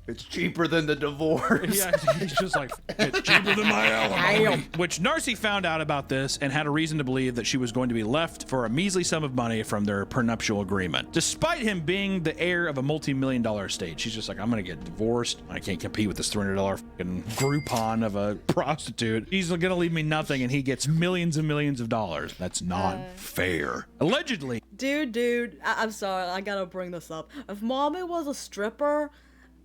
It's cheaper than the divorce. Yeah, he's just like, it's cheaper than my alimony. Which Narcy found out about this and had a reason to believe that she was going to be left for a measly sum of money from their prenuptial agreement. Despite him being the heir of a multi-million-dollar estate, she's just like, I'm going to get divorced. I can't compete with this $300 fucking Groupon of a prostitute. He's going to leave me nothing, and he gets millions and millions of dollars. That's not fair. Allegedly. Dude, I'm sorry, I gotta bring this up. If mommy was a stripper,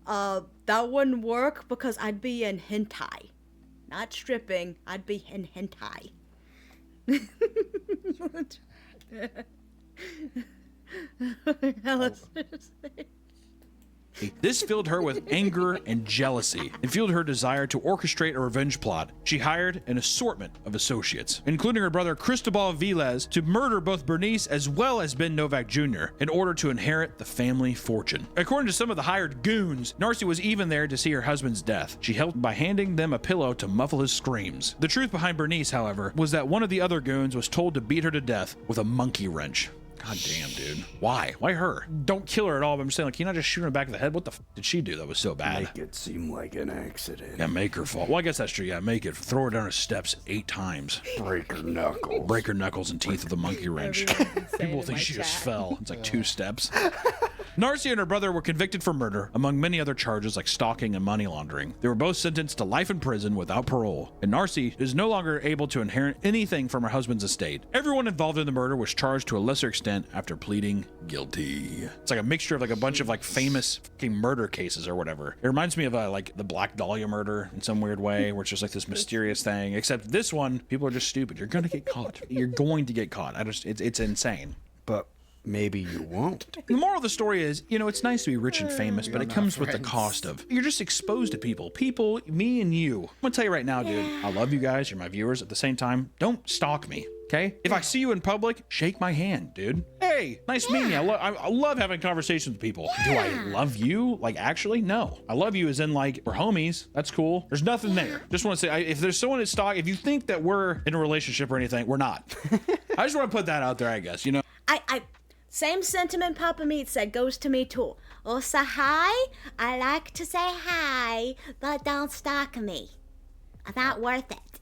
that wouldn't work because I'd be in hentai. Not stripping, I'd be in hentai. This filled her with anger and jealousy and fueled her desire to orchestrate a revenge plot. She hired an assortment of associates, including her brother Cristobal Vilez, to murder both Bernice as well as Ben Novak Jr. in order to inherit the family fortune. According to some of the hired goons, Narcy was even there to see her husband's death. She helped by handing them a pillow to muffle his screams. The truth behind Bernice, however, was that one of the other goons was told to beat her to death with a monkey wrench. God damn, dude. Why? Why her? Don't kill her at all, but I'm saying, like, can you not just shoot her in the back of the head? What the f did she do that was so bad? Make it seem like an accident. Yeah, make her fall. Well, I guess that's true. Yeah, make it. Throw her down her steps 8 times. Break her knuckles. Break her knuckles and teeth with a monkey wrench. People think she just fell. It's like 2 steps. Narcy and her brother were convicted for murder, among many other charges like stalking and money laundering. They were both sentenced to life in prison without parole, and Narcy is no longer able to inherit anything from her husband's estate. Everyone involved in the murder was charged to a lesser extent after pleading guilty. It's like a mixture of like a bunch of like famous fucking murder cases or whatever. It reminds me of like the Black Dahlia murder in some weird way, where it's just like this mysterious thing, except this one, people are just stupid. You're gonna get caught. You're going to get caught. It's insane. But maybe you won't. The moral of the story is, it's nice to be rich and famous, but it comes with the cost of, you're just exposed to people. People, me and you. I'm gonna tell you right now, dude, I love you guys, you're my viewers. At the same time, don't stalk me, okay? If I see you in public, shake my hand, dude. Hey, nice meeting you. I love having conversations with people. Do I love you? Like, actually, no. I love you as in, like, we're homies. That's cool. There's nothing there. Just want to say, if there's someone at stalk, if you think that we're in a relationship or anything, we're not. I just want to put that out there, I guess, Same sentiment Papa Meat said goes to me too. Oh, say hi? I like to say hi, but don't stalk me. Not worth it.